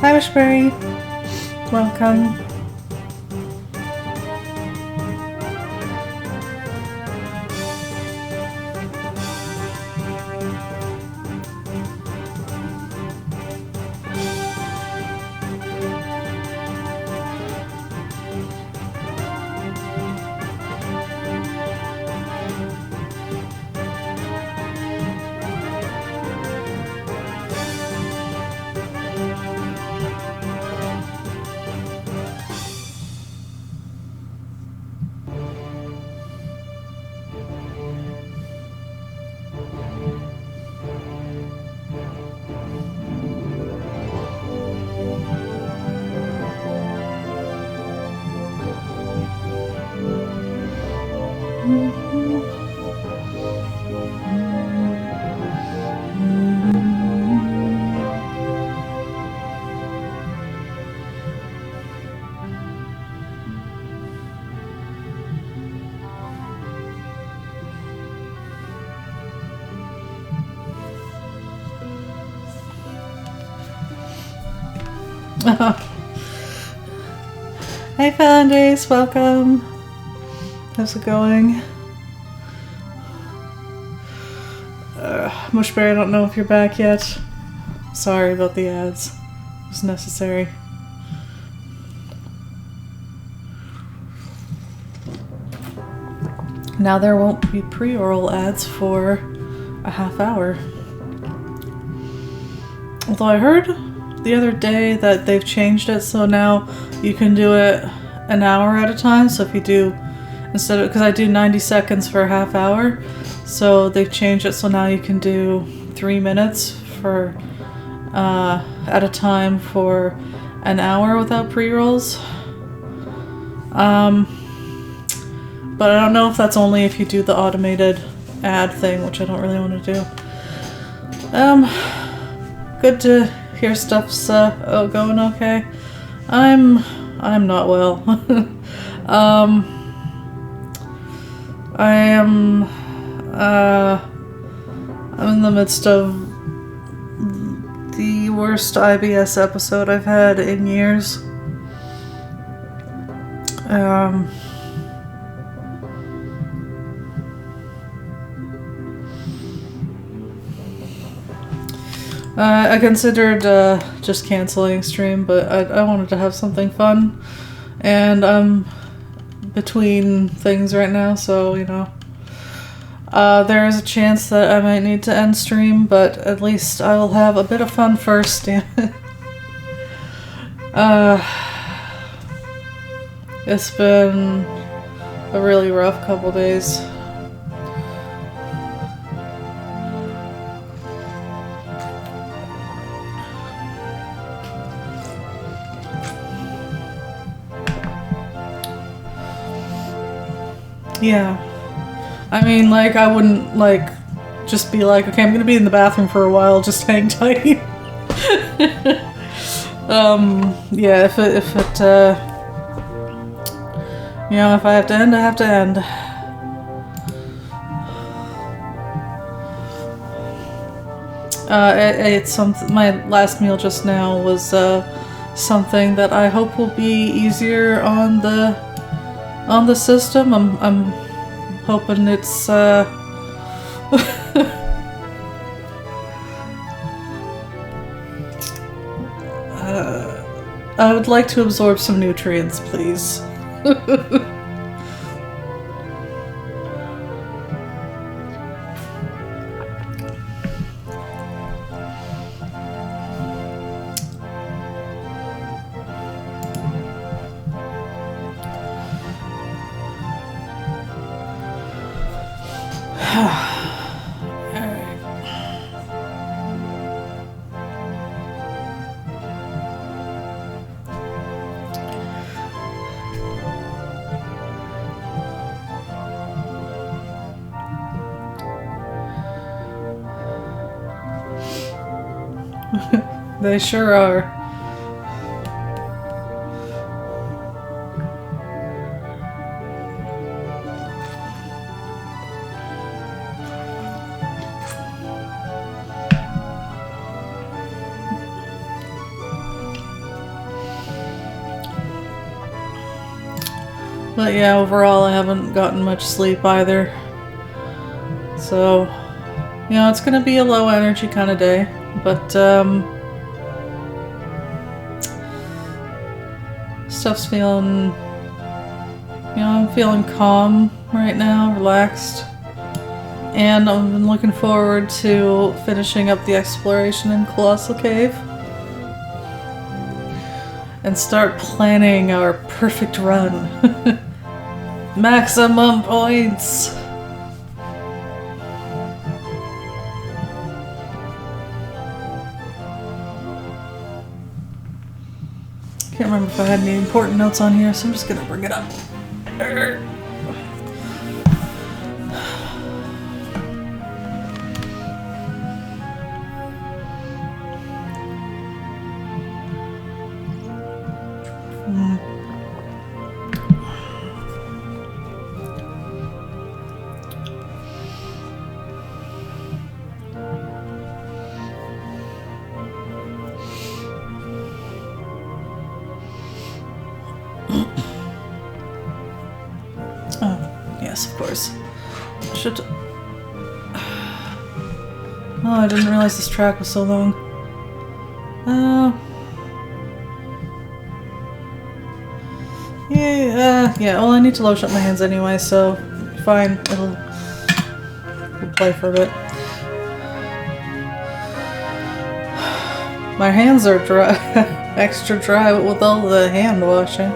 Hi, Wishberry. Welcome. Hey, Falandace, welcome. How's it going? Mushberry, I don't know if you're back yet. Sorry about the ads. It was necessary. Now there won't be pre-oral ads for a half hour. Although I heard the other day that they've changed it so now you can do it an hour at a time. So if you do, instead of, because I do 90 seconds for a half hour, so they've changed it so now you can do 3 minutes for at a time for an hour without pre-rolls. But I don't know if that's only if you do the automated ad thing, which I don't really want to do. Good to hear stuff's going okay. I'm not well. I'm in the midst of the worst IBS episode I've had in years. I considered just canceling stream, but I wanted to have something fun, and I'm between things right now, so you know, there is a chance that I might need to end stream, but at least I will have a bit of fun first. Damn it. It's been a really rough couple days. Yeah. I mean, like, I wouldn't, like, just be like, okay, I'm gonna be in the bathroom for a while, just hang tight. Yeah, if it, you know, if I have to end, I have to end. It's something, my last meal just now was, something that I hope will be easier on the system. I'm hoping it's I would like to absorb some nutrients, please. They sure are. But yeah, overall I haven't gotten much sleep either. So, you know, it's gonna be a low energy kind of day. But, stuff's feeling, you know, I'm feeling calm right now, relaxed. And I've been looking forward to finishing up the exploration in Colossal Cave. And start planning our perfect run. Maximum points! Can't remember if I had any important notes on here, so I'm just gonna bring it up. Yes, of course. Should. Oh, I didn't realize this track was so long. Yeah. Well, I need to lotion up my hands anyway, so fine. It'll play for a bit. My hands are dry, extra dry with all the hand washing.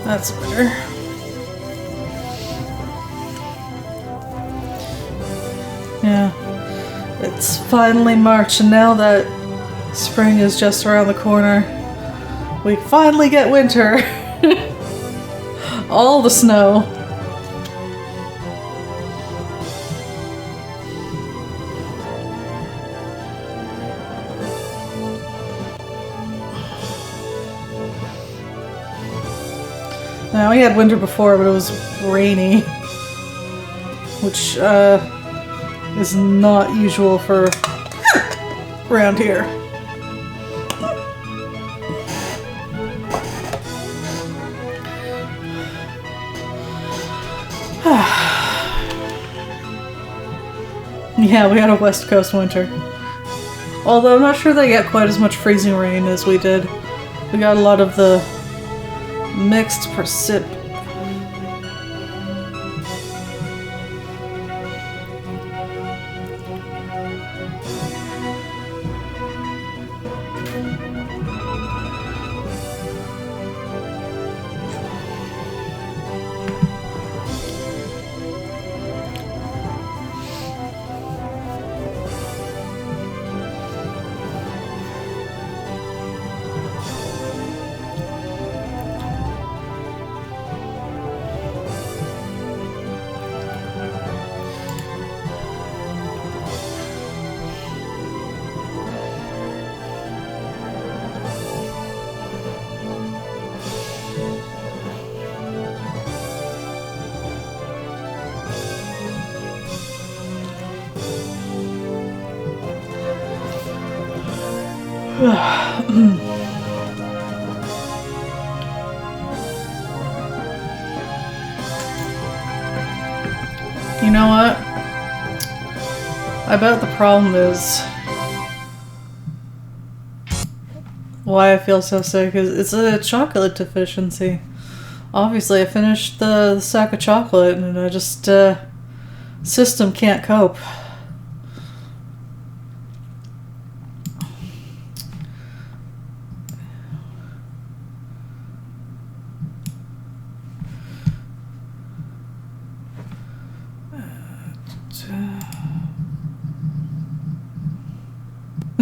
That's better. Yeah. It's finally March, and now that spring is just around the corner, we finally get winter. All the snow. Now, we had winter before, but it was rainy, which is not usual for around here. Yeah, we had a West Coast winter. Although I'm not sure they get quite as much freezing rain as we did. We got a lot of the mixed precip. I bet the problem is why I feel so sick is it's a chocolate deficiency. Obviously, I finished the sack of chocolate and I just, system can't cope.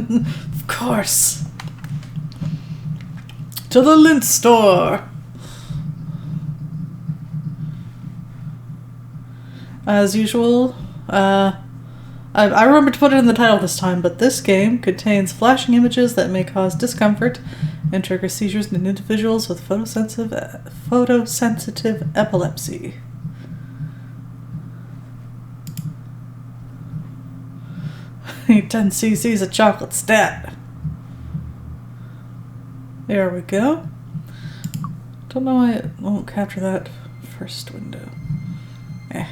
Of course. To the lint store. As usual, I remember to put it in the title this time, but this game contains flashing images that may cause discomfort and trigger seizures in individuals with photosensitive epilepsy. Eat 10 cc's of chocolate stat. There we go. Don't know why it won't capture that first window. Eh.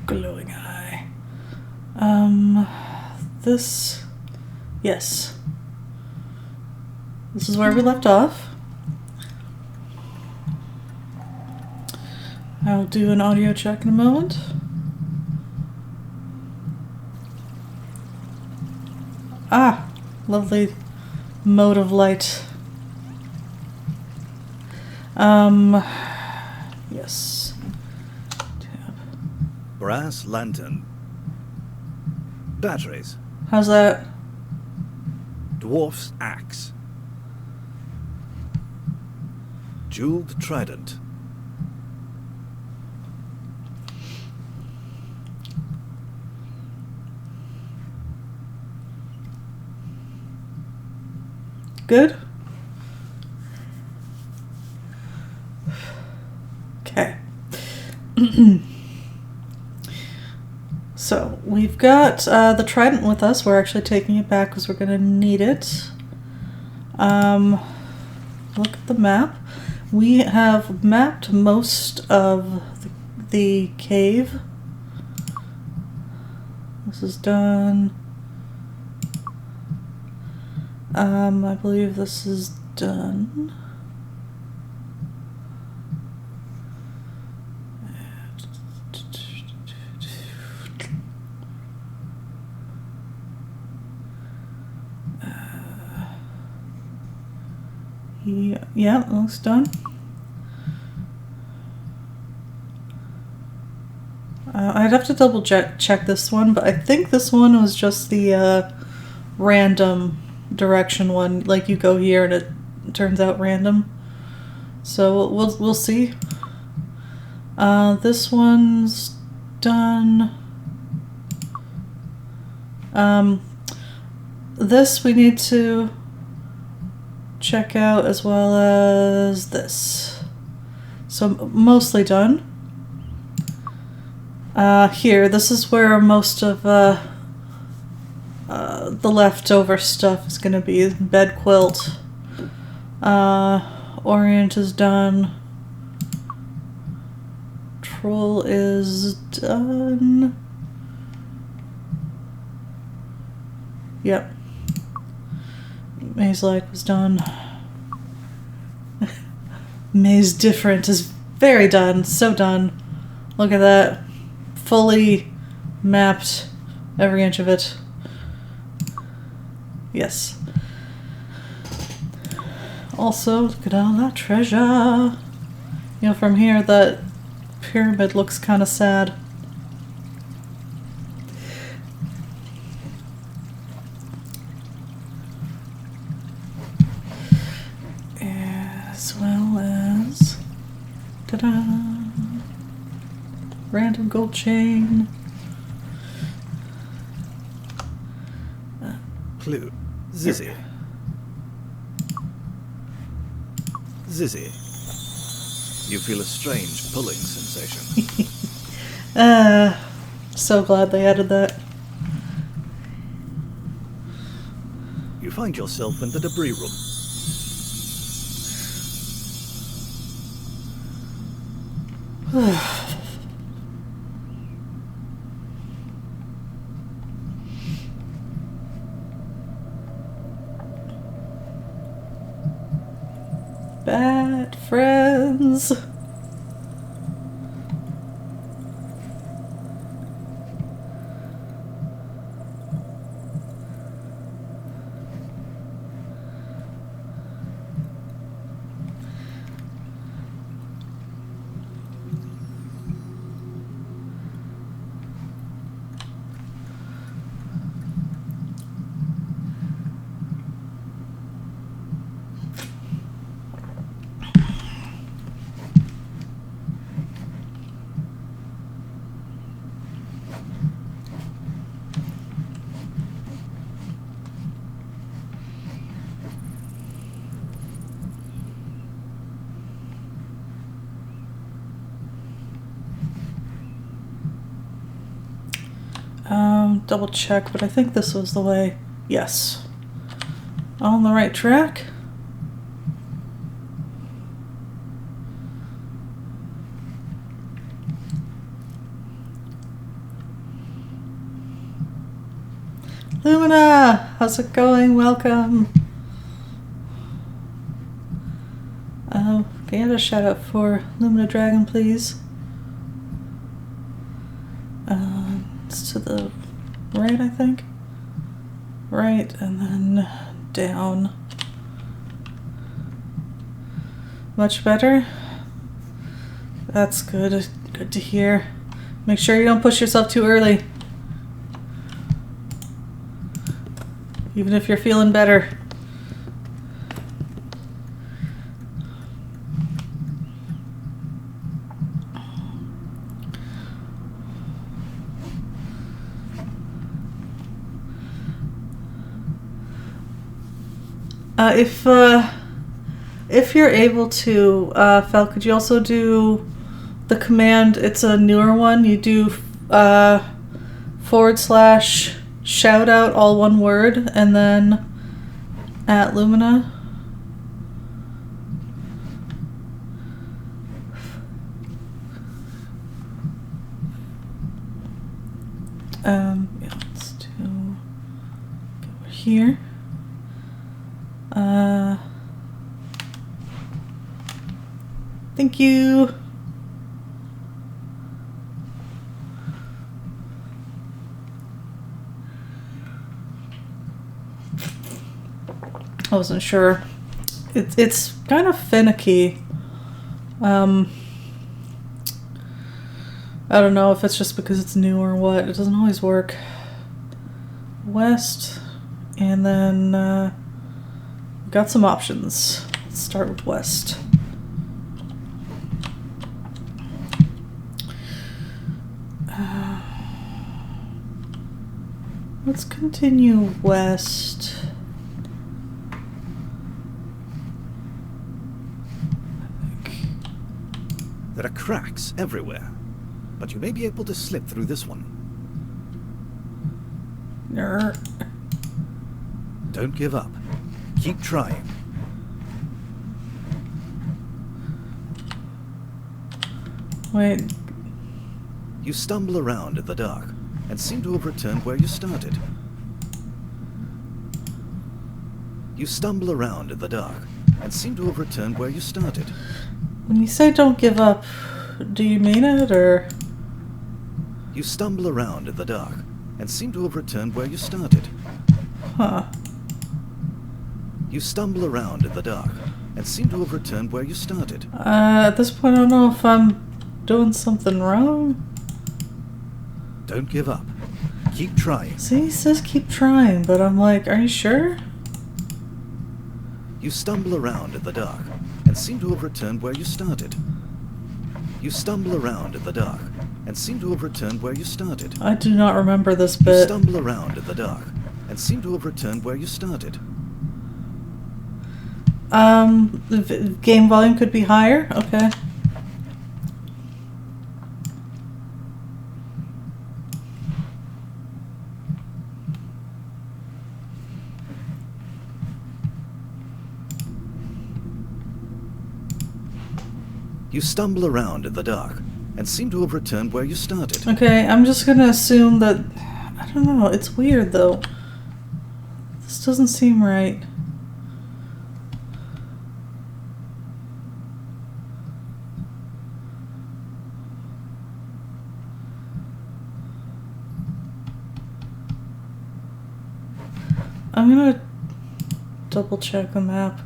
Glowing eye. This... Yes. This is where we left off. I'll do an audio check in a moment. Ah! Lovely mode of light. Yes. Brass lantern. Batteries. How's that? Dwarf's axe. Jeweled trident. Good? Okay. So, we've got the trident with us. We're actually taking it back because we're going to need it. Look at the map. We have mapped most of the cave. This is done. I believe this is done. Yeah, it looks done. I'd have to double check this one, but I think this one was just the random direction one. Like you go here and it turns out random. So we'll see. This one's done. This we need to check out as well as this. So mostly done. Here, this is where most of the leftover stuff is going to be. Bed quilt. Orient is done. Troll is done. Yep. Maze Light was done. Maze Different is very done. So done. Look at that. Fully mapped every inch of it. Yes. Also, look at all that treasure. You know, from here, that pyramid looks kind of sad. As well as... ta-da! Random gold chain. Clue. Zizzy. Zizzy. You feel a strange pulling sensation. So glad they added that. You find yourself in the debris room. Bad friends. Double check, but I think this was the way. Yes. On the right track. Lumina! How's it going? Welcome. Can you have a shout out for Lumina Dragon, please? It's to the right, I think. Right, and then down. Much better? That's good. Good to hear. Make sure you don't push yourself too early. Even if you're feeling better. If you're able to, Fel, could you also do the command? It's a newer one. You do / shout out, all one word, and then at Lumina. Yeah, let's do over here. Thank you. I wasn't sure. It's kind of finicky. I don't know if it's just because it's new or what. It doesn't always work. West, and then got some options. Let's start with West. Let's continue West. There are cracks everywhere, but you may be able to slip through this one. Don't give up. Keep trying. Wait. You stumble around in the dark and seem to have returned where you started. You stumble around in the dark and seem to have returned where you started. When you say don't give up, do you mean it, or? You stumble around in the dark and seem to have returned where you started. Huh. You stumble around in the dark and seem to have returned where you started. At this point I don't know if I'm doing something wrong. Don't give up. Keep trying. See, he says keep trying, but I'm like, are you sure? You stumble around in the dark and seem to have returned where you started. You stumble around in the dark and seem to have returned where you started. I do not remember this You bit. stumble around in the dark and seem to have returned where you started. The game volume could be higher. Okay. You stumble around in the dark and seem to have returned where you started. Okay, I'm just gonna assume that... I don't know, it's weird though. This doesn't seem right. I'm gonna double check the map.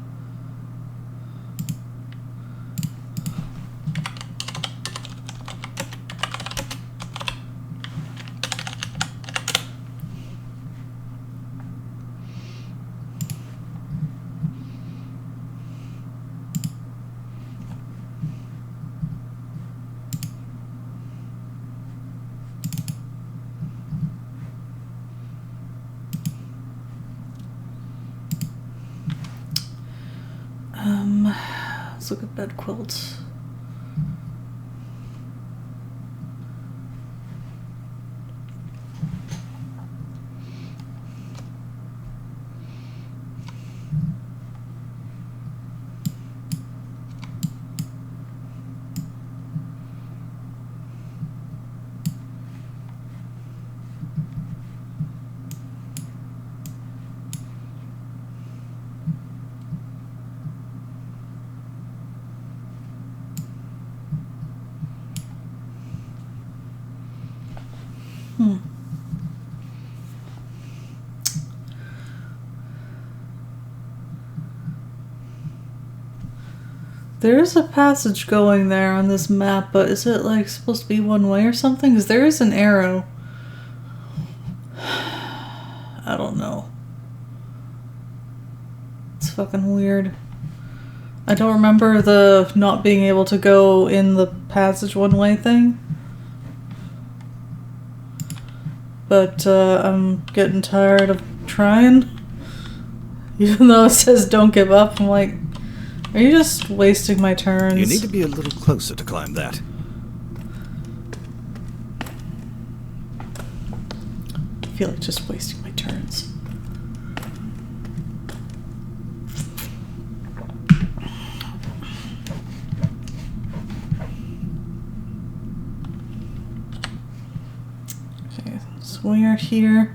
Let's look at bed quilts. There is a passage going there on this map, but is it like supposed to be one way or something? Because there is an arrow. I don't know. It's fucking weird. I don't remember the not being able to go in the passage one way thing. But I'm getting tired of trying. Even though it says don't give up, I'm like, are you just wasting my turns? You need to be a little closer to climb that. I feel like just wasting my turns. Okay, so we are here.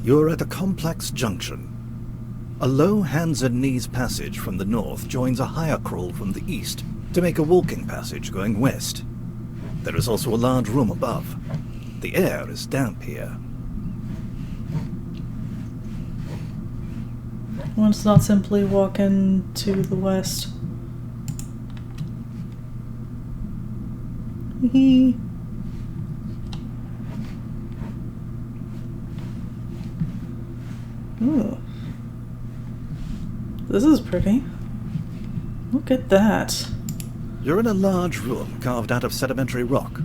You're at a complex junction. A low hands and knees passage from the north joins a higher crawl from the east to make a walking passage going west. There is also a large room above. The air is damp here. One's not simply walking to the west. Hee. Ooh. This is pretty. Look at that. You're in a large room carved out of sedimentary rock.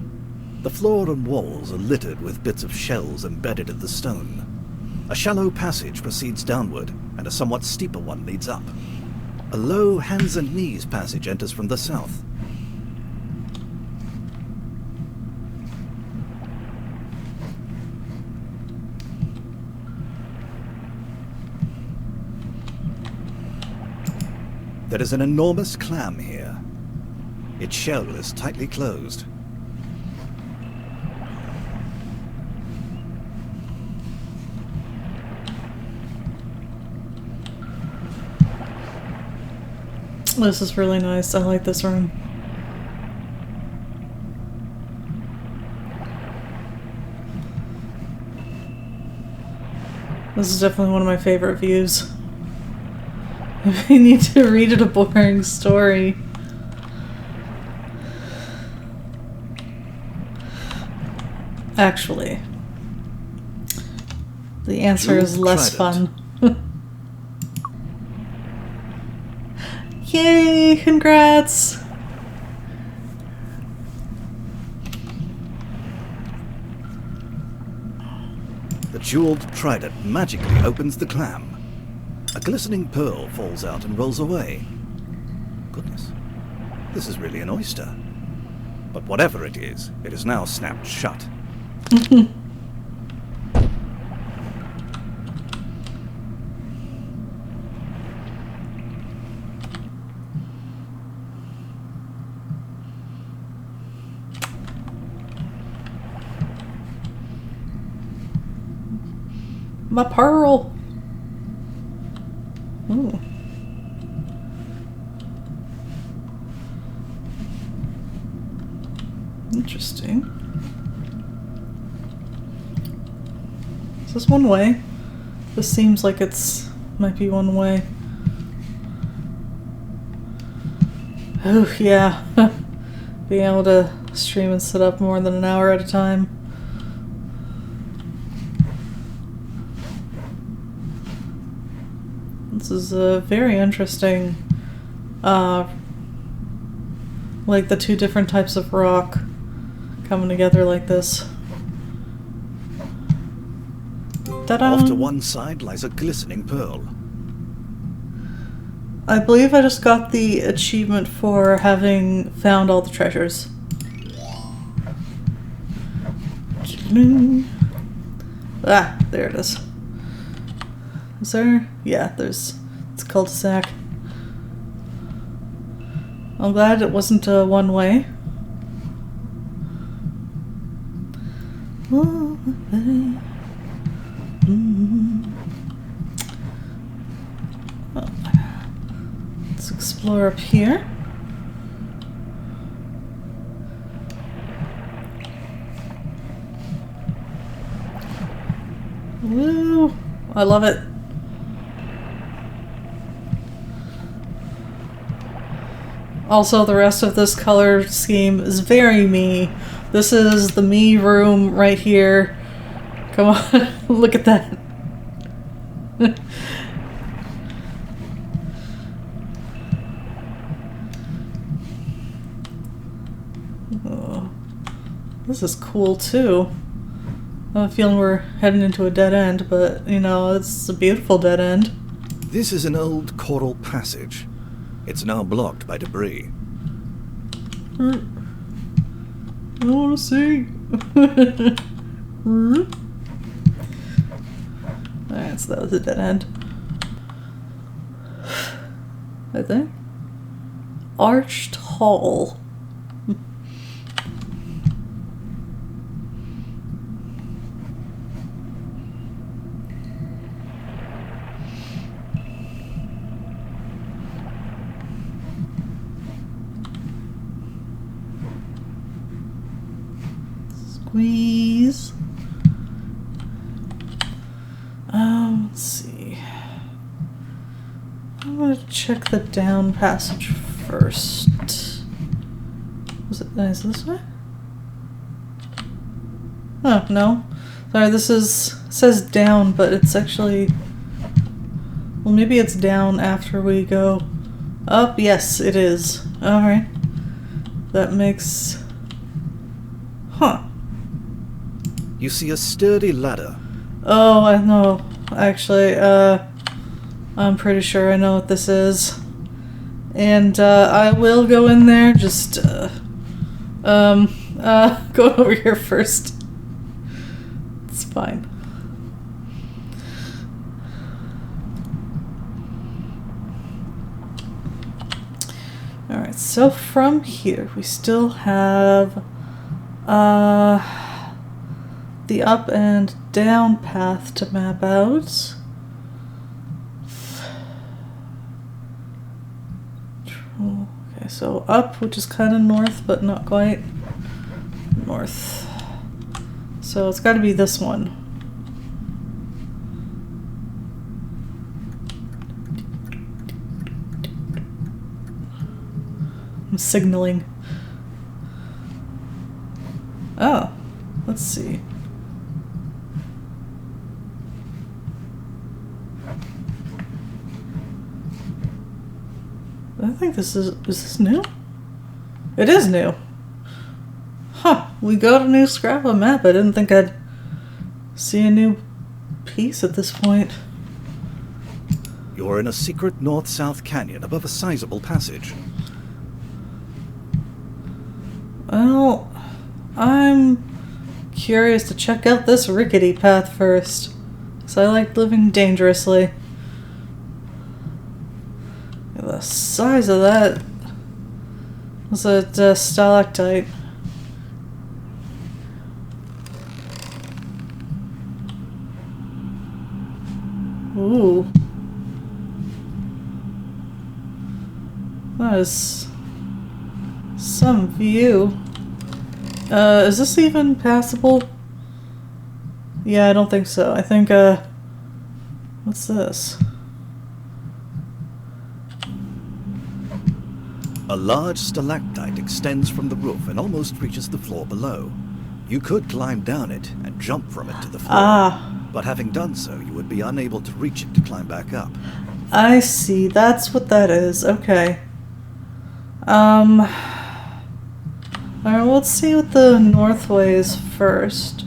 The floor and walls are littered with bits of shells embedded in the stone. A shallow passage proceeds downward, and a somewhat steeper one leads up. A low hands and knees passage enters from the south. There is an enormous clam here. Its shell is tightly closed. This is really nice. I like this room. This is definitely one of my favorite views. I need to read it a boring story. Actually, the answer is less fun. Yay! Congrats! The jeweled trident magically opens the clam. A glistening pearl falls out and rolls away. Goodness, this is really an oyster. But whatever it is now snapped shut. My pearl! Ooh. Interesting. Is this one way? This seems like might be one way. Oh yeah. Being able to stream and sit up more than an hour at a time. This is a very interesting, like the two different types of rock coming together like this. Ta-da! Off to one side lies a glistening pearl. I believe I just got the achievement for having found all the treasures. Ah, there it is. Is there? Yeah, it's a cul-de-sac. I'm glad it wasn't a one-way. Let's explore up here. Woo! I love it. Also, the rest of this color scheme is very me. This is the me room right here. Come on, look at that. Oh, this is cool too. I have a feeling we're heading into a dead end, but you know, it's a beautiful dead end. This is an old coral passage. It's now blocked by debris. I want to see. Alright, so that was a dead end. I think. Arched Hall. Squeeze. Let's see. I'm gonna check the down passage first. Is it this way? Oh, no. Sorry, this says down, but it's actually, well, maybe it's down after we go up. Yes, it is. Alright. That makes, huh. You see a sturdy ladder. Oh, I know. Actually, I'm pretty sure I know what this is. And, I will go in there, just, go over here first. It's fine. Alright, so from here, we still have, the up and down path to map out. Okay, so up, which is kind of north, but not quite north. So it's got to be this one. I'm signaling. Oh, let's see. think this is this new? It is new. Huh, we got a new scrap of map. I didn't think I'd see a new piece at this point. You're in a secret north-south canyon above a sizable passage. Well, I'm curious to check out this rickety path first, because I like living dangerously. The size of that was a stalactite. Ooh. That is some view. Is this even passable? Yeah, I don't think so. I think, what's this? A large stalactite extends from the roof and almost reaches the floor below. You could climb down it and jump from it to the floor. But having done so, you would be unable to reach it to climb back up. I see. That's what that is. Okay. Alright, well, let's see what the north way is first.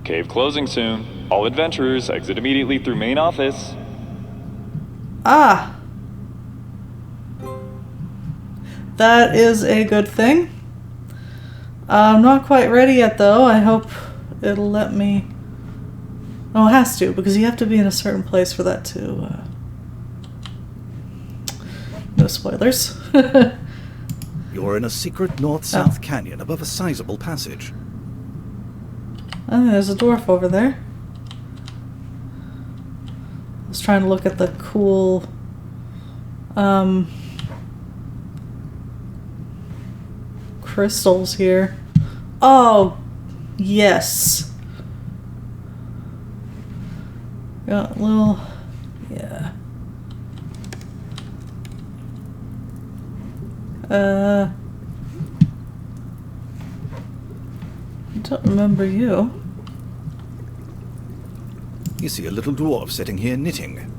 Cave closing soon. All adventurers exit immediately through main office. Ah! That is a good thing. I'm not quite ready yet, though. I hope it'll let me... Oh, it has to, because you have to be in a certain place for that to... No spoilers. You're in a secret north-south canyon above a sizable passage. Oh, there's a dwarf over there. I was trying to look at the cool... crystals here. Oh, yes. Got a little... Yeah. I don't remember you. You see a little dwarf sitting here knitting.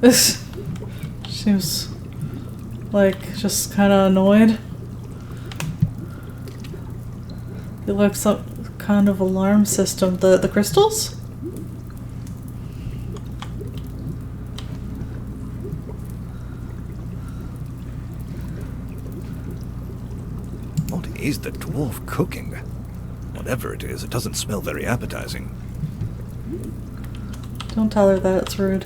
This seems like just kind of annoyed. It looks like kind of alarm system. The crystals? What is the dwarf cooking? Whatever it is, it doesn't smell very appetizing. Don't tell her that, it's rude.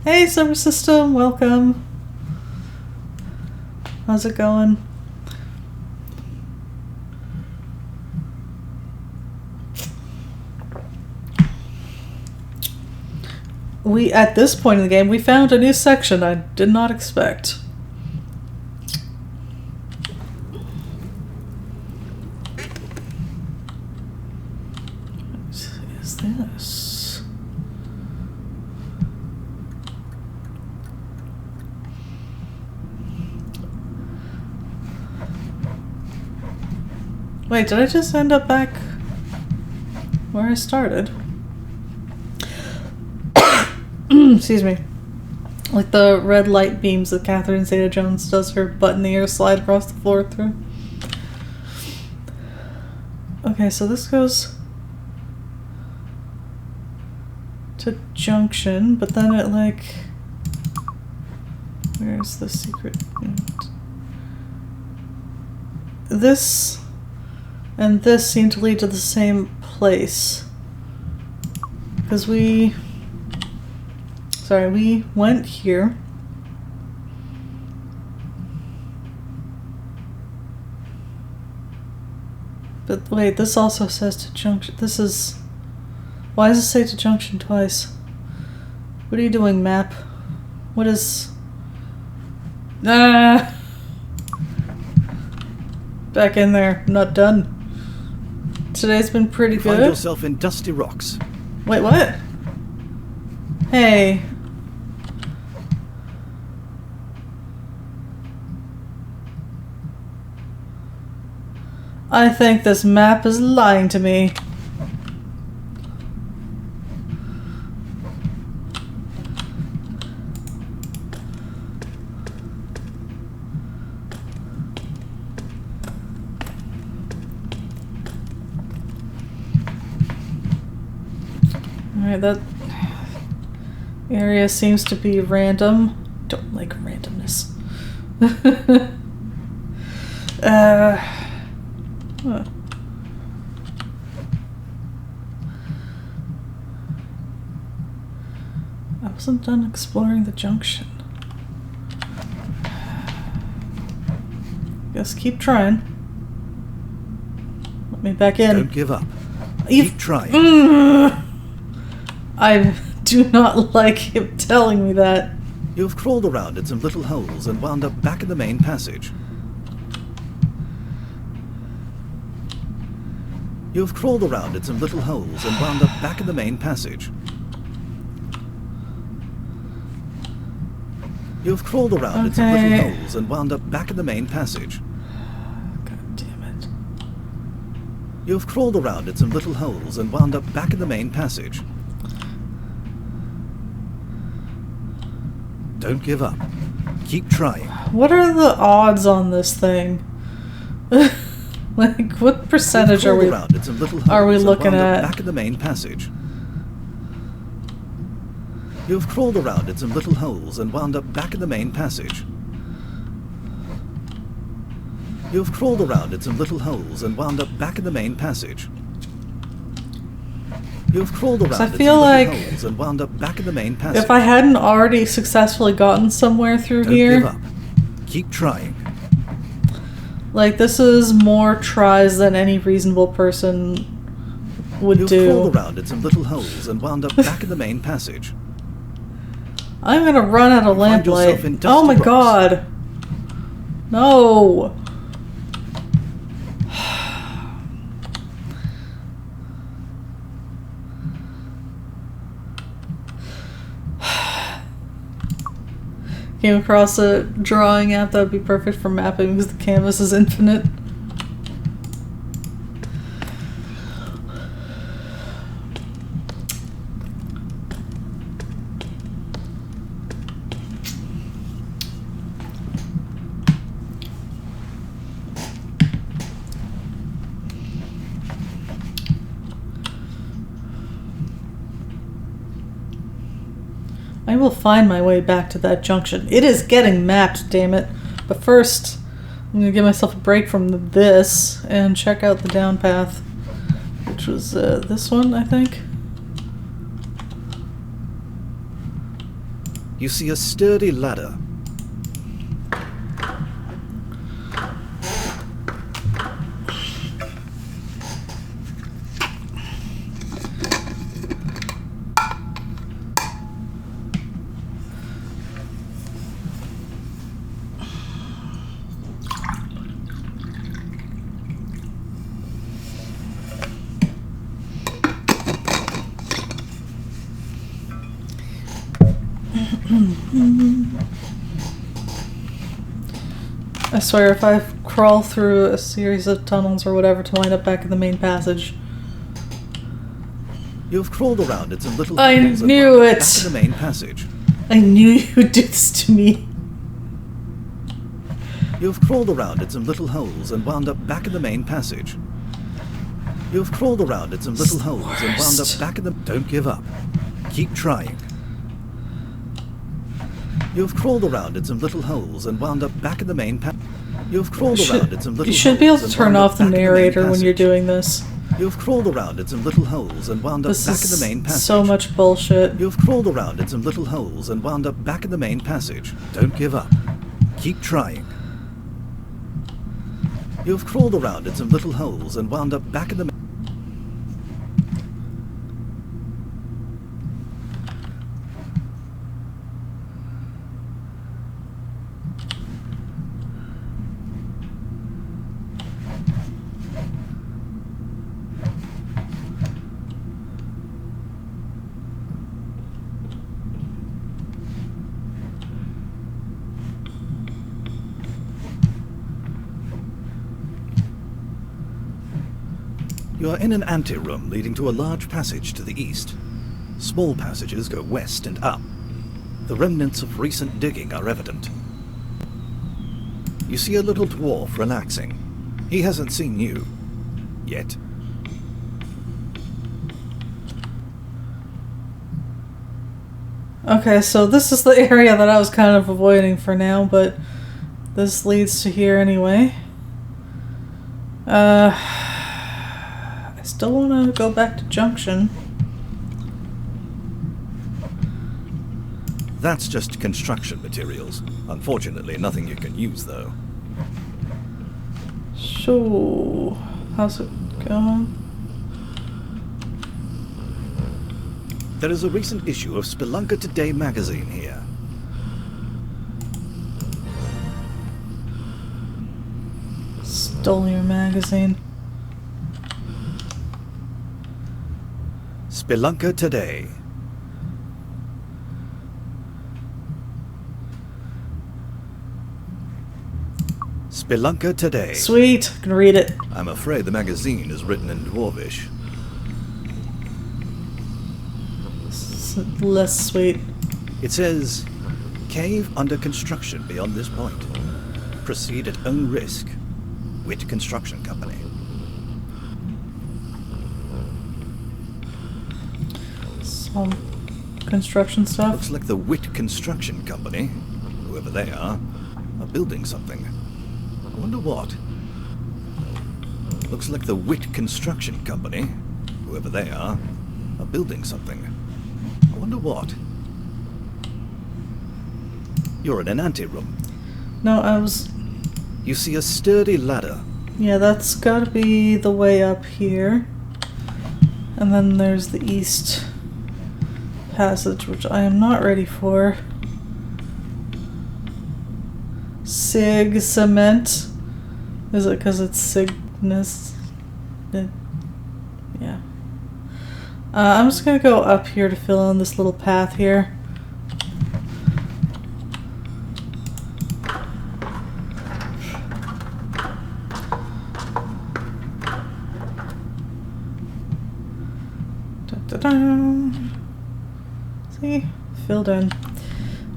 Hey, Solar System, welcome. How's it going? At this point in the game, we found a new section I did not expect. What is this? Wait, did I just end up back where I started? Excuse me. Like the red light beams that Catherine Zeta-Jones does her butt in the air slide across the floor through. Okay, so this goes to Junction, but then it like... Where's the secret? This and this seem to lead to the same place. Because we went here. But wait, this also says to Junction. This is... Why does it say to Junction twice? What are you doing, map? What is... Nah. Back in there. I'm not done. Today's been pretty You good. find yourself in dusty rocks. Wait, what? Hey. I think this map is lying to me. Alright, that area seems to be random. Don't like randomness. Huh. I wasn't done exploring the junction. Guess keep trying. Let me back in. Don't give up. Keep trying. I do not like him telling me that. You've crawled around in some little holes and wound up back in the main passage. You've crawled around in some little holes and wound up back in the main passage. You've crawled around in some little holes and wound up back in the main passage. God damn it. You've crawled around in some little holes and wound up back in the main passage. Don't give up. Keep trying. What are the odds on this thing? Like, what percentage are we looking at? Back in the main passage. You've crawled around in some little holes and wound up back in the main passage. You've crawled around in some little holes and wound up back in the main passage. You've crawled around in some little holes and wound up back in the main passage. If I hadn't already successfully gotten somewhere through here... Don't give up. Keep trying. Like, this is more tries than any reasonable person would do. You've crawled around in some little holes and wound up back in the main passage. I'm gonna run out of lamplight. Oh my god! No! Came across a drawing app that would be perfect for mapping because the canvas is infinite. I will find my way back to that junction. It is getting mapped, damn it. But first, I'm going to give myself a break from this and check out the down path, which was this one, I think. You see a sturdy ladder. I swear, if I crawl through a series of tunnels or whatever to wind up back in the main passage. You've crawled around in some little I holes knew and it! back in the main passage. I knew you would do this to me. You've crawled around in some little holes and wound up back in the main passage. You've crawled around in some little holes and wound up back in the... Don't give up. Keep trying. You've crawled around in some little holes and wound up back in the main passage. You've crawled around in some little holes. You should be able to turn off the narrator when you're doing this. You've crawled around in some little holes and wound up back in the main passage. So much bullshit. You've crawled around in some little holes and wound up back in the main passage. Don't give up. Keep trying. You've crawled around in some little holes and wound up back in the... You are in an anteroom leading to a large passage to the east. Small passages go west and up. The remnants of recent digging are evident. You see a little dwarf relaxing. He hasn't seen you. Yet. Okay, so this is the area that I was kind of avoiding for now, but this leads to here anyway. I still want to go back to Junction. That's just construction materials. Unfortunately, nothing you can use, though. So, how's it going? There is a recent issue of Spelunker Today magazine here. Stole your magazine. Spelunker Today. Spelunker Today. Sweet, I can read it. I'm afraid the magazine is written in Dwarvish. Less sweet. It says, cave under construction beyond this point. Proceed at own risk. Witt Construction Company. Some construction stuff. Looks like the Witt Construction Company, whoever they are building something. I wonder what. Looks like the Witt Construction Company, whoever they are building something. I wonder what. You're in an anteroom. No, I was... You see a sturdy ladder. Yeah, that's gotta be the way up here. And then there's the east passage, which I am not ready for. Sig cement. Is it because it's Cygnus? Yeah. I'm just gonna go up here to fill in this little path here. See? Filled in.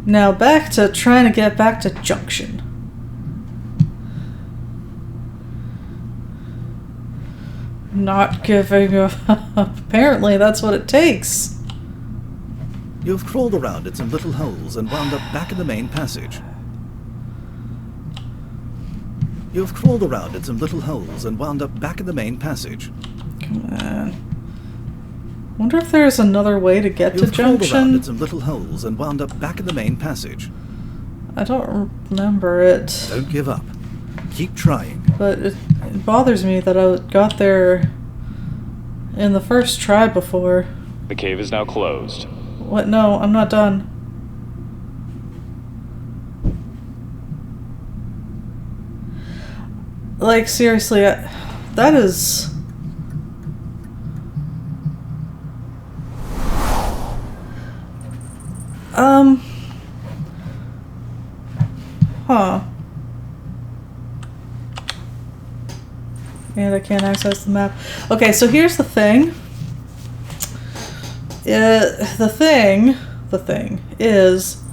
Now back to trying to get back to Junction. Not giving up. Apparently that's what it takes. You've crawled around in some little holes and wound up back in the main passage. You've crawled around in some little holes and wound up back in the main passage. Come on. Wonder if there's another way to get to Junction. You've crawled around in some little holes and wound up back in the main passage. I don't remember it. Don't give up. Keep trying. But it bothers me that I got there in the first try before. The cave is now closed. What? No, I'm not done. Like, seriously, that is... Huh. And I can't access the map. Okay, so here's the thing. The thing is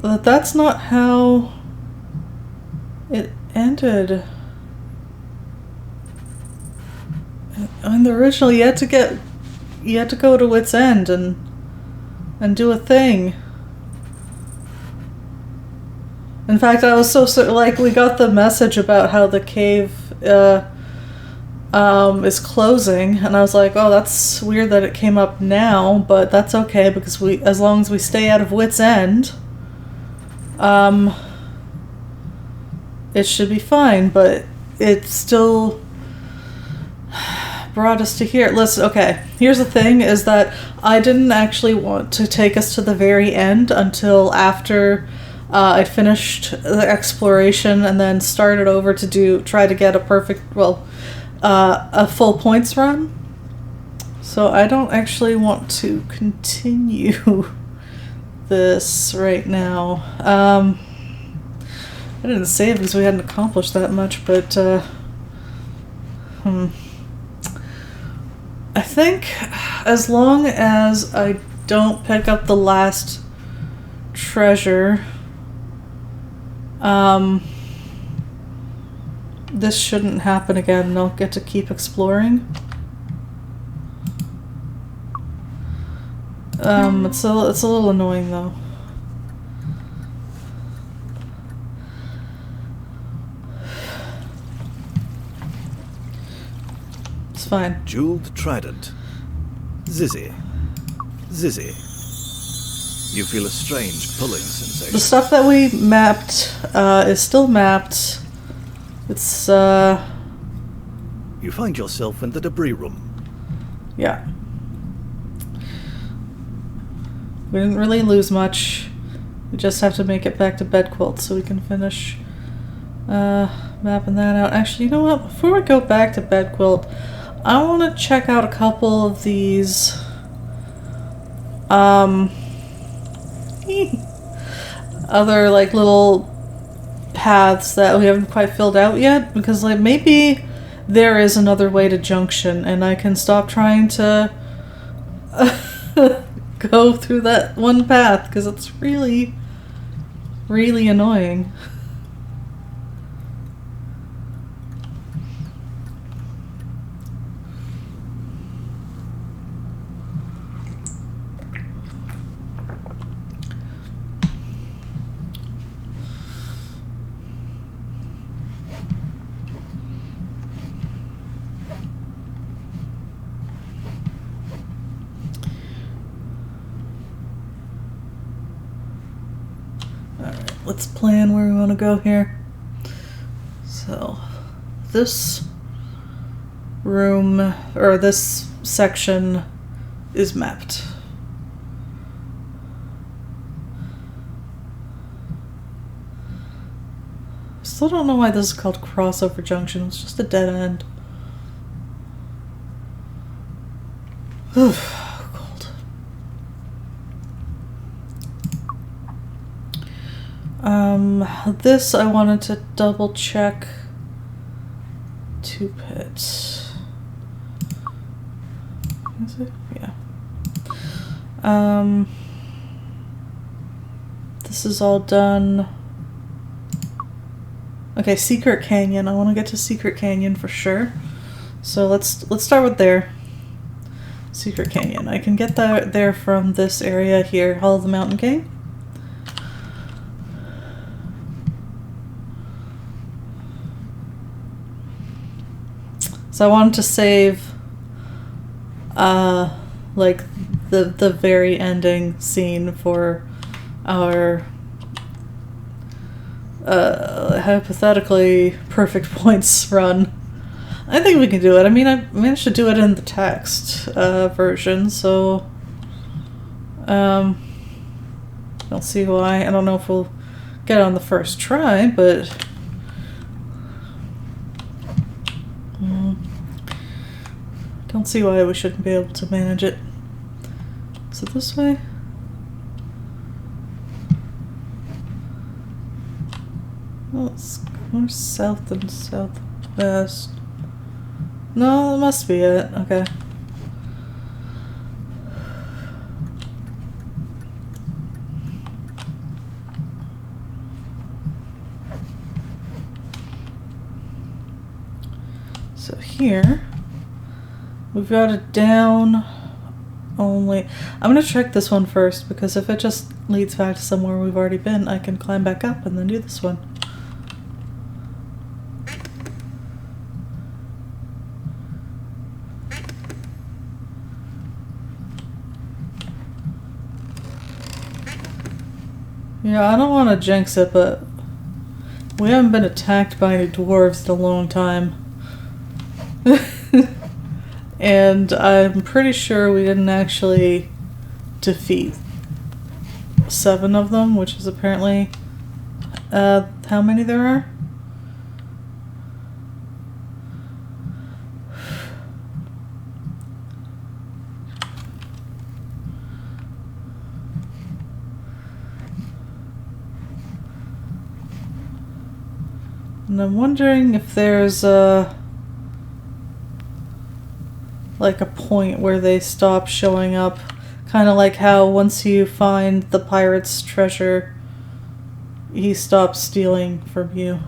that that's not how it ended. In the original, you had to go to Wit's End and do a thing. In fact, I was so like, we got the message about how the cave is closing, and I was like, oh, that's weird that it came up now, but that's okay because as long as we stay out of Wit's End, it should be fine. But it still brought us to here. Listen, okay, here's the thing, is that I didn't actually want to take us to the very end until after I finished the exploration and then started over to try to get a full points run. So I don't actually want to continue this right now. I didn't save because we hadn't accomplished that much, but think as long as I don't pick up the last treasure, this shouldn't happen again, and I'll get to keep exploring. It's a little annoying though. It's fine. Jeweled trident. Zizzy. Zizzy. You feel a strange pulling sensation. The stuff that we mapped is still mapped. It's You find yourself in the debris room. yeah. We didn't really lose much. We just have to make it back to bed quilt so we can finish mapping that out. Actually, you know what? Before we go back to bed quilt, I want to check out a couple of these other like little paths that we haven't quite filled out yet, because like maybe there is another way to junction and I can stop trying to go through that one path, because it's really annoying. Let's plan where we want to go here. So, this room, or this section, is mapped. Still don't know why this is called crossover junction. It's just a dead end. Cold. This I wanted to double check 2 pits. Is it? Yeah. This is all done. Okay, Secret Canyon. I want to get to Secret Canyon for sure. So let's start with there. Secret Canyon. I can get there from this area here, Hall of the Mountain King. So I wanted to save like the very ending scene for our hypothetically perfect points run. I think we can do it. I mean, I managed to do it in the text version, so don't see why. I don't know if we'll get it on the first try, but don't see why we shouldn't be able to manage it. Is it this way? Well, it's more south than southwest. No, that must be it. Okay. So here, we've got it down only. I'm gonna check this one first, because if it just leads back to somewhere we've already been, I can climb back up and then do this one. Yeah, I don't want to jinx it, but we haven't been attacked by any dwarves in a long time. And I'm pretty sure we didn't actually defeat 7 of them, which is apparently how many there are? And I'm wondering if there's a like a point where they stop showing up. Kind of like how once you find the pirate's treasure, he stops stealing from you.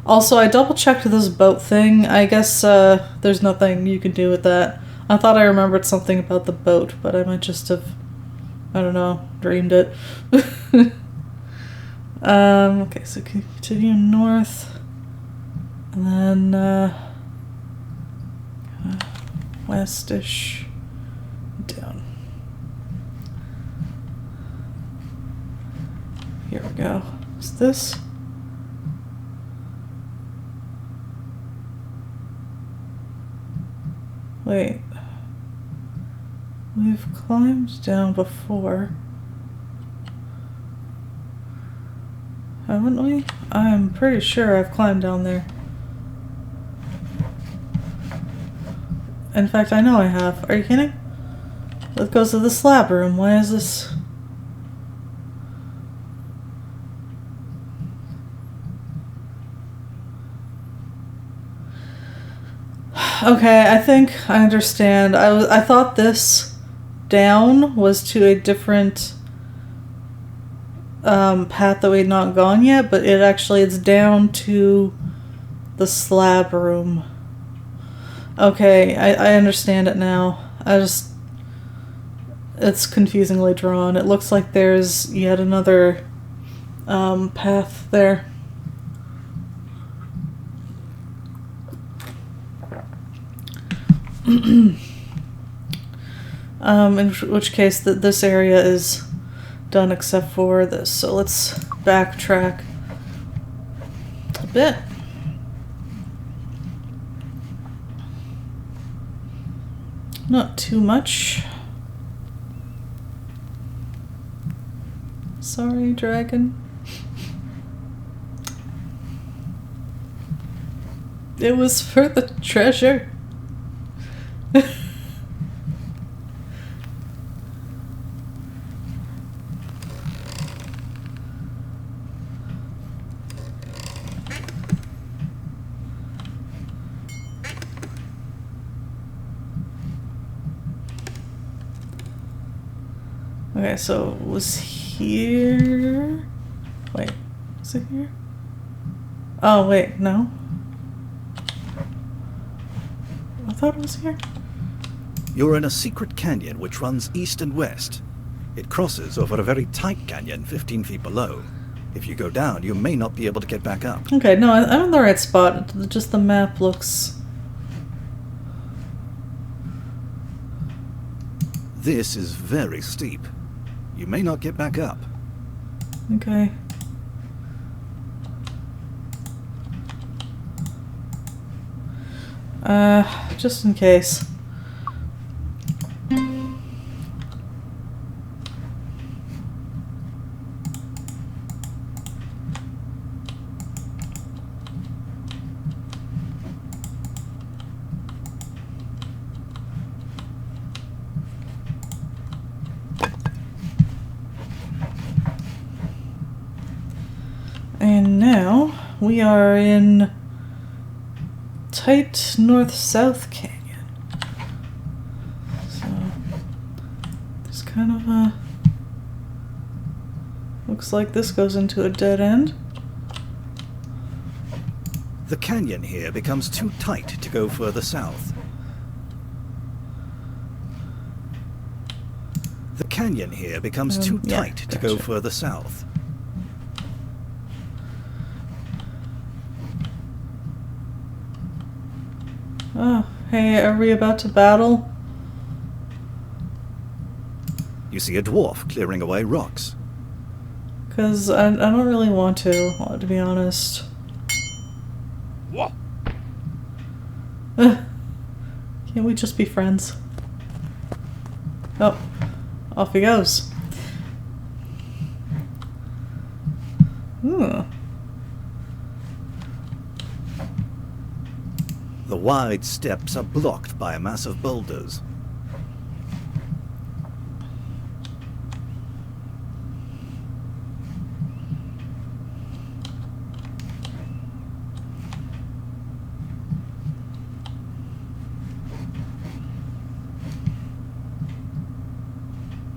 Also, I double checked this boat thing. I guess there's nothing you can do with that. I thought I remembered something about the boat, but I might just have, I don't know, dreamed it. Okay, so continue north. And then westish down. Here we go. Is this? Wait. We've climbed down before. Haven't we? I'm pretty sure I've climbed down there. In fact, I know I have. Are you kidding? That goes to the slab room. Why is this? Okay, I think I understand. I thought this down was to a different path that we'd not gone yet, but it's down to the slab room. Okay, I understand it now. It's confusingly drawn. It looks like there's yet another path there. In which case this area is done except for this. So let's backtrack a bit. Not too much. Sorry, dragon. It was for the treasure. Okay, so it was here. Wait, is it here? Oh, wait, no. I thought it was here. You're in a secret canyon which runs east and west. It crosses over a very tight canyon 15 feet below. If you go down, you may not be able to get back up. Okay, no, I'm in the right spot. Just the map looks... This is very steep. You may not get back up. Okay. Just in case. And now we are in tight north-south canyon. So there's kind of a... Looks like this goes into a dead end. The canyon here becomes too tight to go further south. The canyon here becomes too tight to go further south. Oh, hey, are we about to battle? You see a dwarf clearing away rocks. Because I don't really want to be honest. What? Can't we just be friends? Oh, off he goes. The wide steps are blocked by a mass of boulders.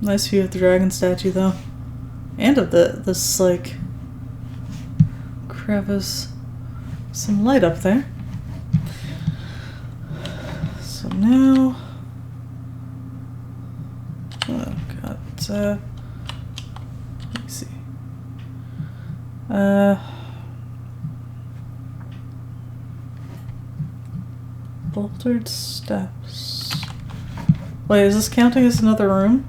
Nice view of the dragon statue, though. And of this, like, crevice. Some light up there. So now... Oh, God. Let me see. Bolted steps. Wait, is this counting as another room?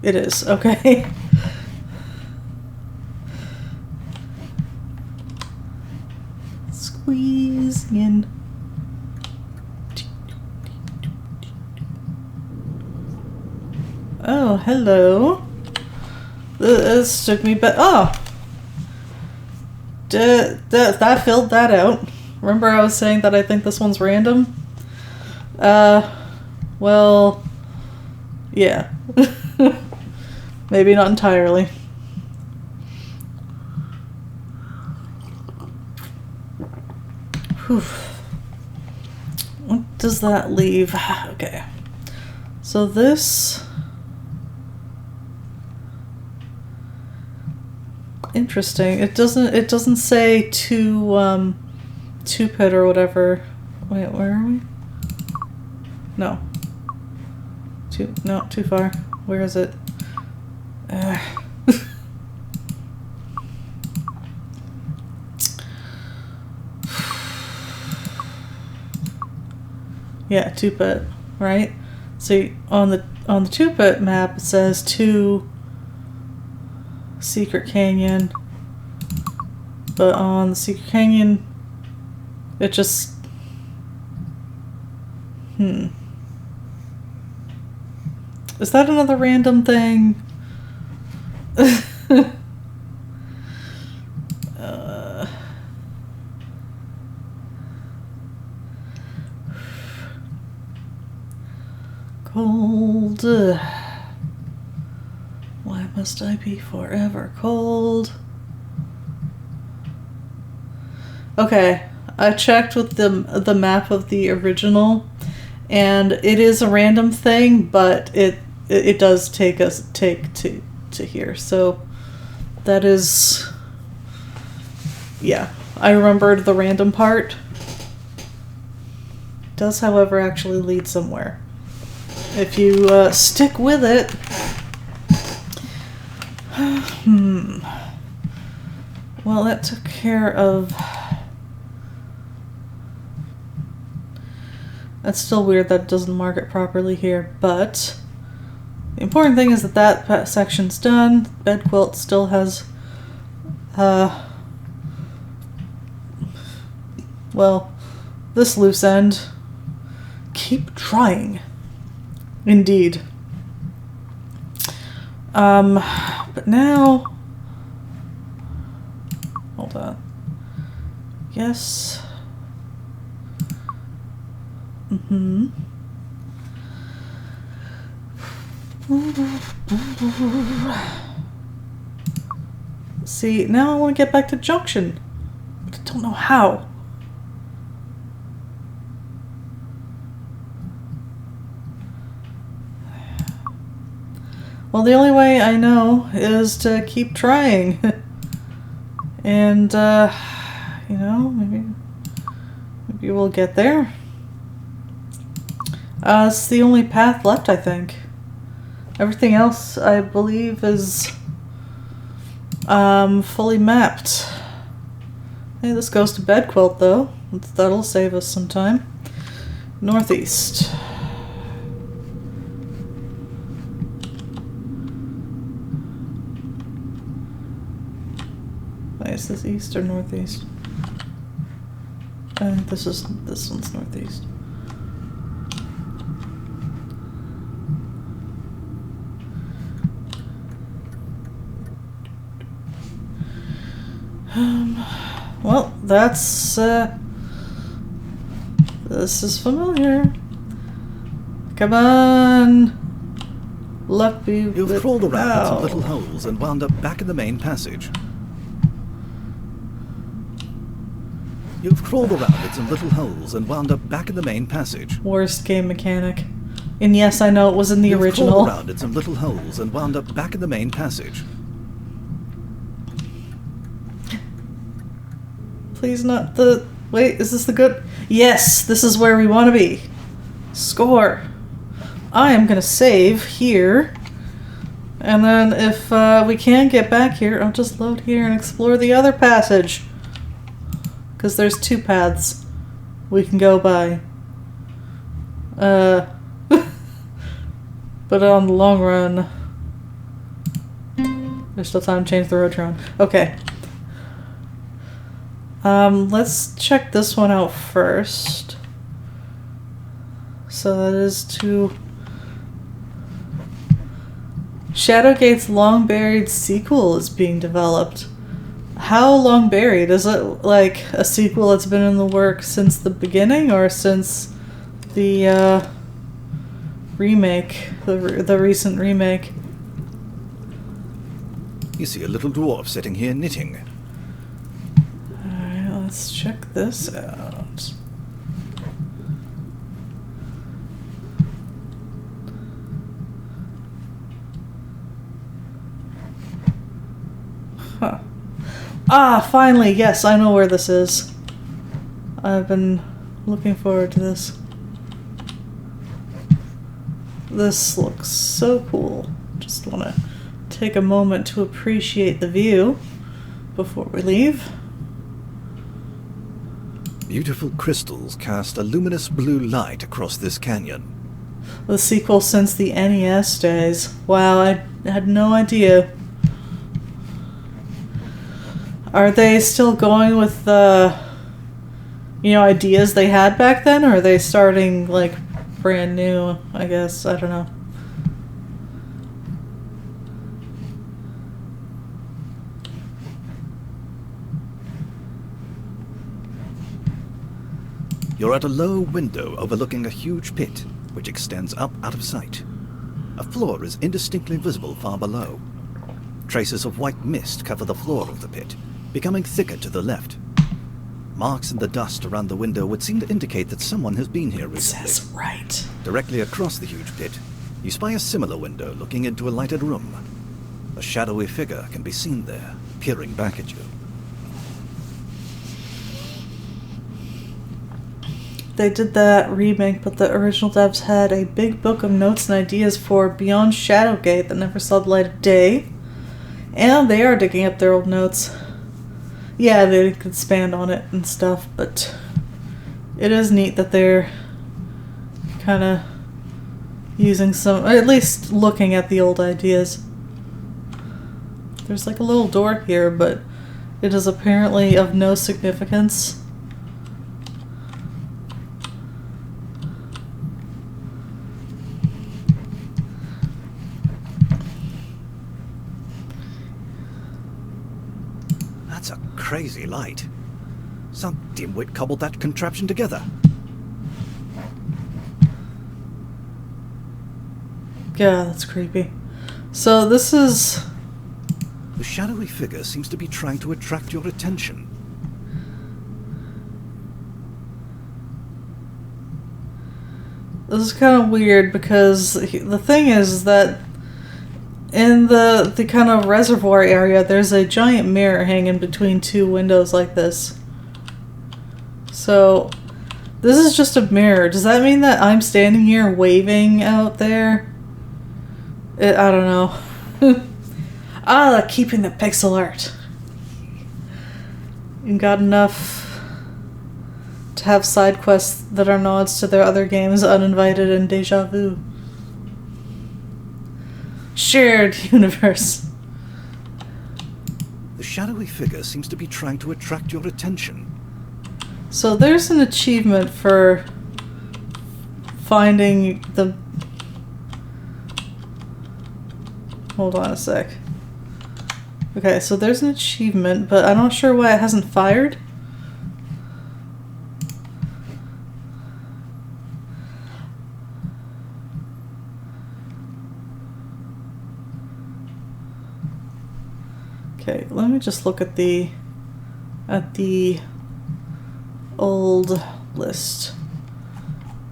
It is, okay. Squeeze in. Oh, hello. This took me back. Oh! That filled that out. Remember I was saying that I think this one's random? Well, yeah. Maybe not entirely. Whew. What does that leave? Okay. So this... Interesting. It doesn't say two pit or whatever. Wait, where are we? No. Too far. Where is it? Yeah, 2-pit, right? See, on the 2-pit map it says 2 Secret Canyon, but on the Secret Canyon it just is that another random thing? Cold. Why must I be forever cold? Okay, I checked with the map of the original, and it is a random thing, but it does take to here. So that is, yeah, I remembered the random part. It does, however, actually lead somewhere if you stick with it. Well, that took care of... That's still weird that it doesn't mark it properly here, but the important thing is that section's done. Bed quilt still has, well, this loose end. Keep trying. Indeed. But now... Hold on. Yes. See, now I want to get back to Junction, but I don't know how. Well, the only way I know is to keep trying. And, you know, maybe we'll get there. It's the only path left, I think. Everything else, I believe, is fully mapped. Hey, this goes to Bed Quilt, though. That'll save us some time. Northeast. Wait, is this east or northeast? I think this one's northeast. Well, that's, this is familiar. Come on! Luck be with... You've crawled around in some little holes and wound up back in the main passage. You've crawled around in some little holes and wound up back in the main passage. Worst game mechanic. And yes, I know it was in the You've original. crawled around in some little holes and wound up back in the main passage. Please not the... Wait, is this the good... Yes, this is where we want to be. Score. I am going to save here. And then if we can get back here, I'll just load here and explore the other passage. Because there's 2 paths we can go by. But on the long run, there's still time to change the road you're on. Okay. Let's check this one out first. So that is to... Shadowgate's long buried sequel is being developed. How long buried? Is it like a sequel that's been in the works since the beginning, or since the remake, the recent remake? You see a little dwarf sitting here knitting. Alright, let's check this out. Huh. Ah, finally, yes, I know where this is. I've been looking forward to this. This looks so cool. Just want to take a moment to appreciate the view before we leave. Beautiful crystals cast a luminous blue light across this canyon. The sequel since the NES days. Wow, I had no idea. Are they still going with the, ideas they had back then, or are they starting, like, brand new, I guess? I don't know. You're at a low window overlooking a huge pit, which extends up out of sight. A floor is indistinctly visible far below. Traces of white mist cover the floor of the pit, becoming thicker to the left. Marks in the dust around the window would seem to indicate that someone has been here recently. That's right. Directly across the huge pit, you spy a similar window looking into a lighted room. A shadowy figure can be seen there, peering back at you. They did that remake, but the original devs had a big book of notes and ideas for Beyond Shadowgate that never saw the light of day. And they are digging up their old notes. Yeah, they could expand on it and stuff, but it is neat that they're kind of using some, or at least looking at the old ideas. There's like a little door here, but it is apparently of no significance. That's a crazy light. Some dimwit cobbled that contraption together. Yeah, that's creepy. So this is... The shadowy figure seems to be trying to attract your attention. This is kind of weird because the thing is that in the kind of reservoir area, there's a giant mirror hanging between 2 windows like this. So, this is just a mirror. Does that mean that I'm standing here waving out there? I don't know. Keeping the pixel art. You got enough to have side quests that are nods to their other games, Uninvited and Deja Vu. Shared universe. The shadowy figure seems to be trying to attract your attention. So there's an achievement for finding the... Hold on a sec. Okay, so there's an achievement, but I'm not sure why it hasn't fired. Okay, let me just look at the old list.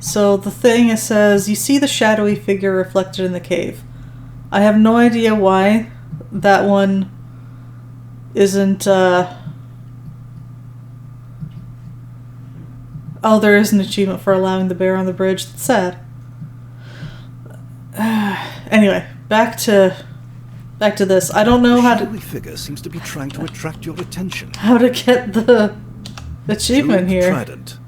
So the thing, it says, you see the shadowy figure reflected in the cave. I have no idea why that one isn't, oh, there is an achievement for allowing the bear on the bridge. That's sad. Anyway, back to this. I don't know how to... The shadowy figure seems to be trying to attract your attention. How to get the achievement Jeweled here. Trident.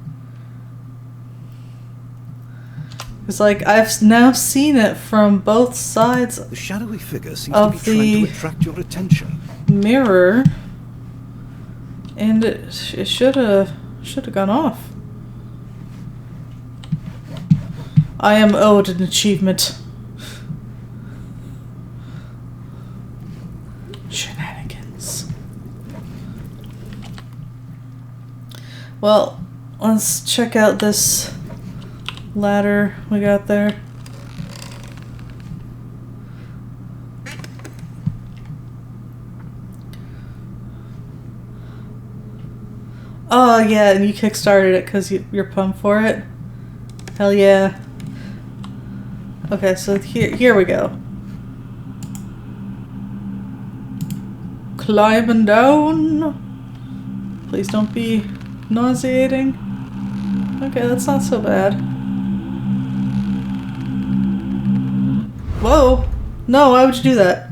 It's like, I've now seen it from both sides The shadowy figure seems to be of trying the to attract your attention. mirror. And it should have gone off. I am owed an achievement. Shenanigans. Well, let's check out this ladder we got there. Oh yeah, and you kickstarted it because you're pumped for it? Hell yeah. Okay, so here we go. Climbing down. Please don't be nauseating. Okay, that's not so bad. Whoa! No, why would you do that?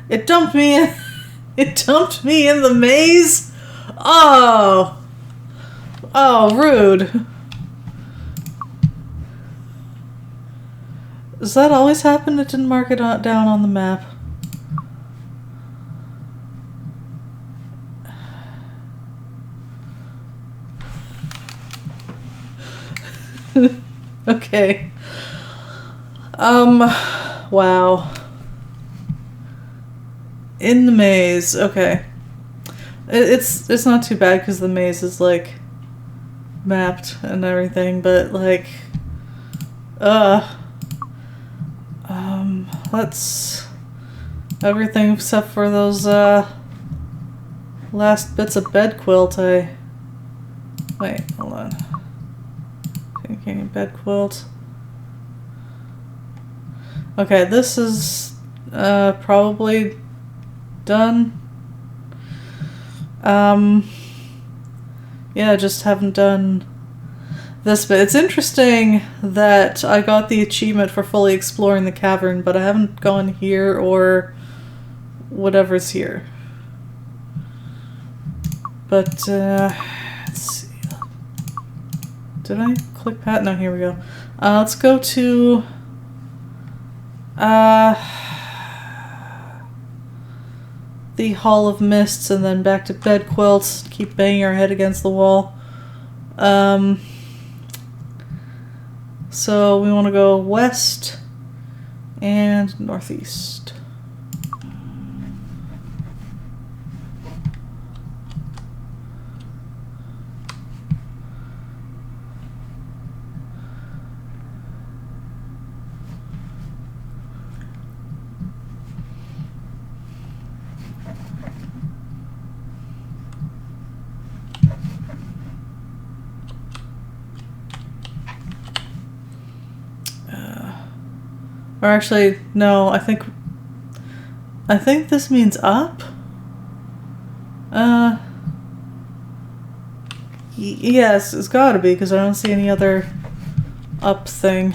It dumped me in. It dumped me in the maze. Oh. Oh, rude. Does that always happen? It didn't mark it down on the map. Okay. Wow. In the maze. Okay. It's not too bad because the maze is like mapped and everything, but like let's everything except for those last bits of bed quilt. Wait, hold on. Thinking bed quilt. Okay, this is probably done. Yeah, just haven't done this bit. It's interesting that I got the achievement for fully exploring the cavern, but I haven't gone here or whatever's here. But, let's see. Did I click that? No, here we go. Let's go to, the Hall of Mists and then back to bed quilts. Keep banging our head against the wall. So we want to go west and northeast. Or actually, no, I think this means up. Yes, it's gotta be, because I don't see any other up thing.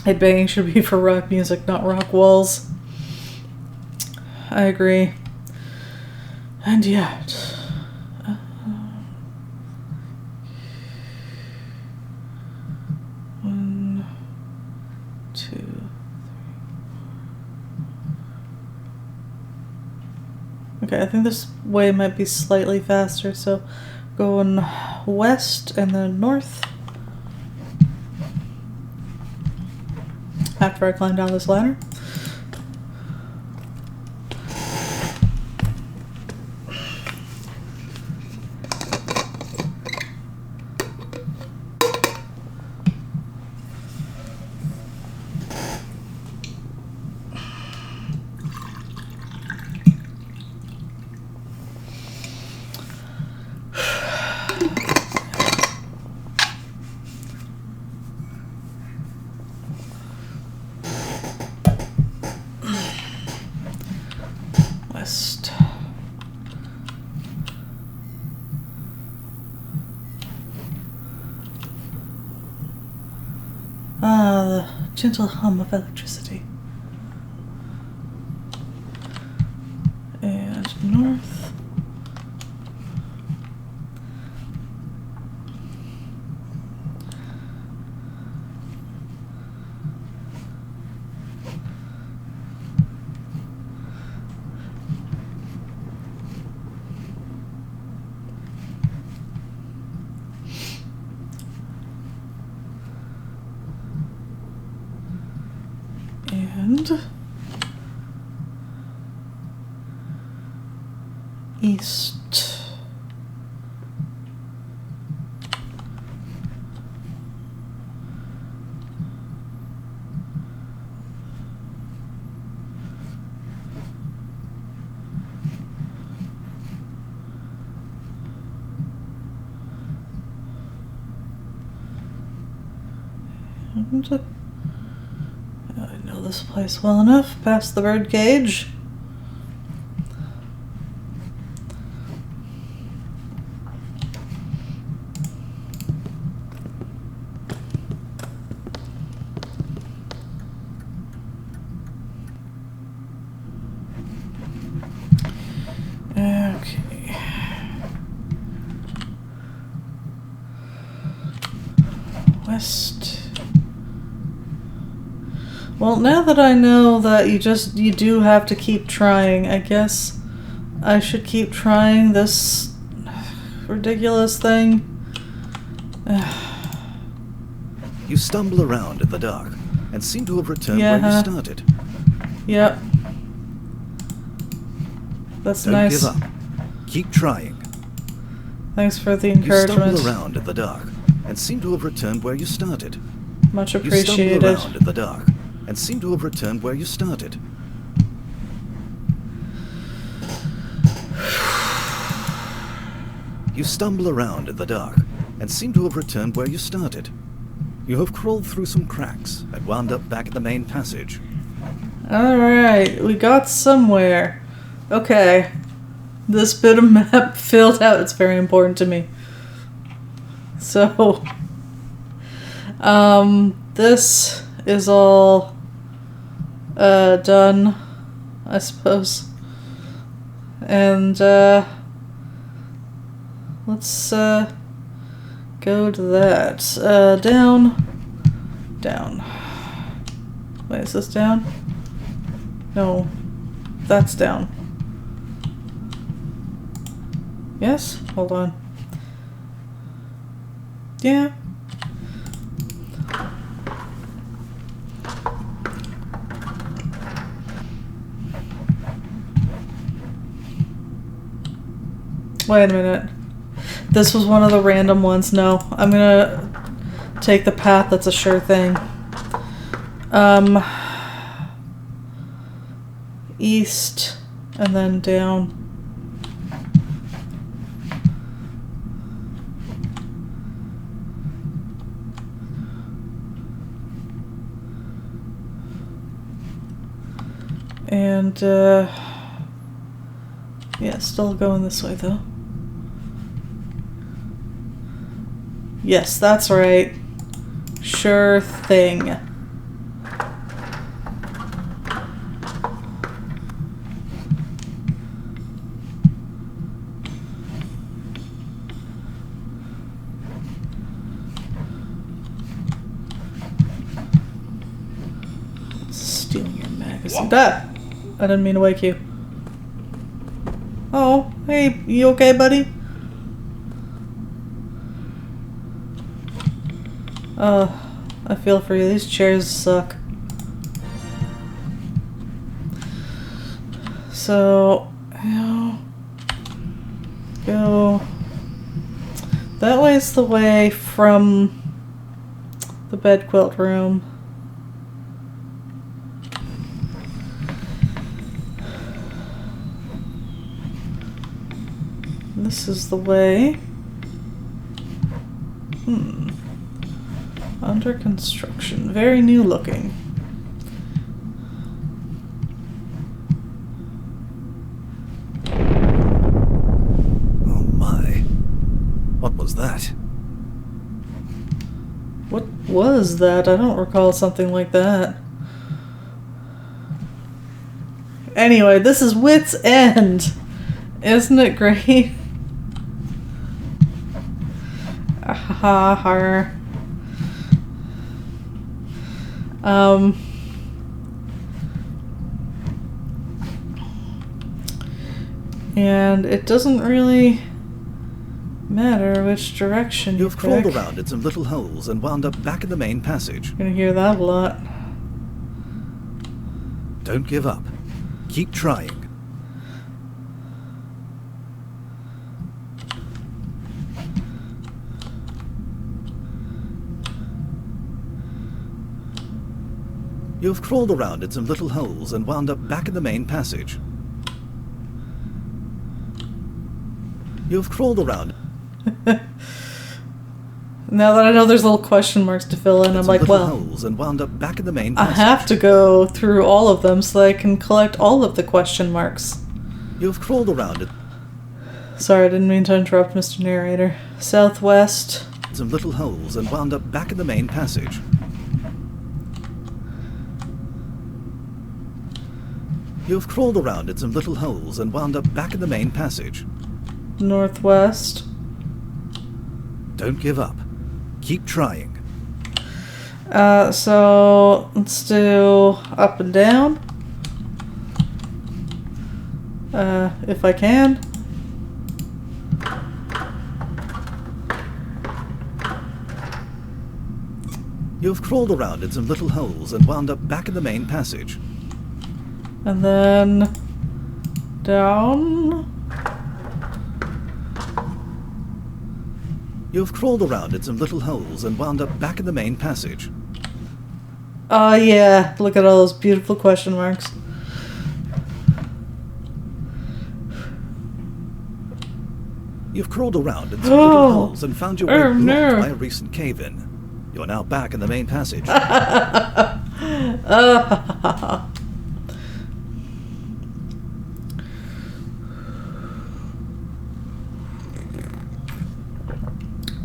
Headbanging should be for rock music, not rock walls. I agree. And yet... 1, 2, 3. Okay, I think this way might be slightly faster, so going west and then north. After I climb down this ladder. Ah, the gentle hum of electricity. And north. And east. And I know this place well enough, past the bird cage. Okay. West. Well, now that I know that you do have to keep trying, I guess I should keep trying this ridiculous thing. You stumble around in the dark and seem to have returned where you started. Yep. That's Don't nice. give up. Keep trying. Thanks for the encouragement. You stumble around in the dark and seem to have returned where you started. Much You appreciated. stumble around in the dark and seem to have returned where you started. You stumble around in the dark and seem to have returned where you started. You have crawled through some cracks and wound up back in the main passage. Alright, we got somewhere. Okay. This bit of map filled out. It's very important to me. So, this is all done, I suppose. And let's go to that. Down. Wait, is this down? No, that's down. Yes? Hold on. Yeah. Wait a minute. This was one of the random ones. No, I'm gonna take the path that's a sure thing. East and then down. And yeah, still going this way though. Yes, that's right. Sure thing. Stealing your magazine. Ah! I didn't mean to wake you. Oh, hey, you okay, buddy? I feel for you. These chairs suck. So, go. That way's the way from the bed quilt room. This is the way. Under construction. Very new looking. Oh my. What was that? What was that? I don't recall something like that. Anyway, this is Wit's End. Isn't it great? And it doesn't really matter which direction you You've crawled pick. around in some little holes and wound up back in the main passage. You're gonna hear that a lot. Don't give up. Keep trying. You've crawled around in some little holes and wound up back in the main passage. You've crawled around. Now that I know there's little question marks to fill in, I'm like, well, holes and wound up back in the main I passage. have to go through all of them so that I can collect all of the question marks. You've crawled around it. Sorry, I didn't mean to interrupt, Mr. Narrator. Southwest. Some little holes and wound up back in the main passage. You've crawled around in some little holes and wound up back in the main passage. Northwest. Don't give up. Keep trying. So let's do up and down. If I can. You've crawled around in some little holes and wound up back in the main passage. And then down. You've crawled around in some little holes and wound up back in the main passage. Oh yeah, look at all those beautiful question marks. You've crawled around in some little holes and found your way blocked no. by a recent cave-in. You're now back in the main passage.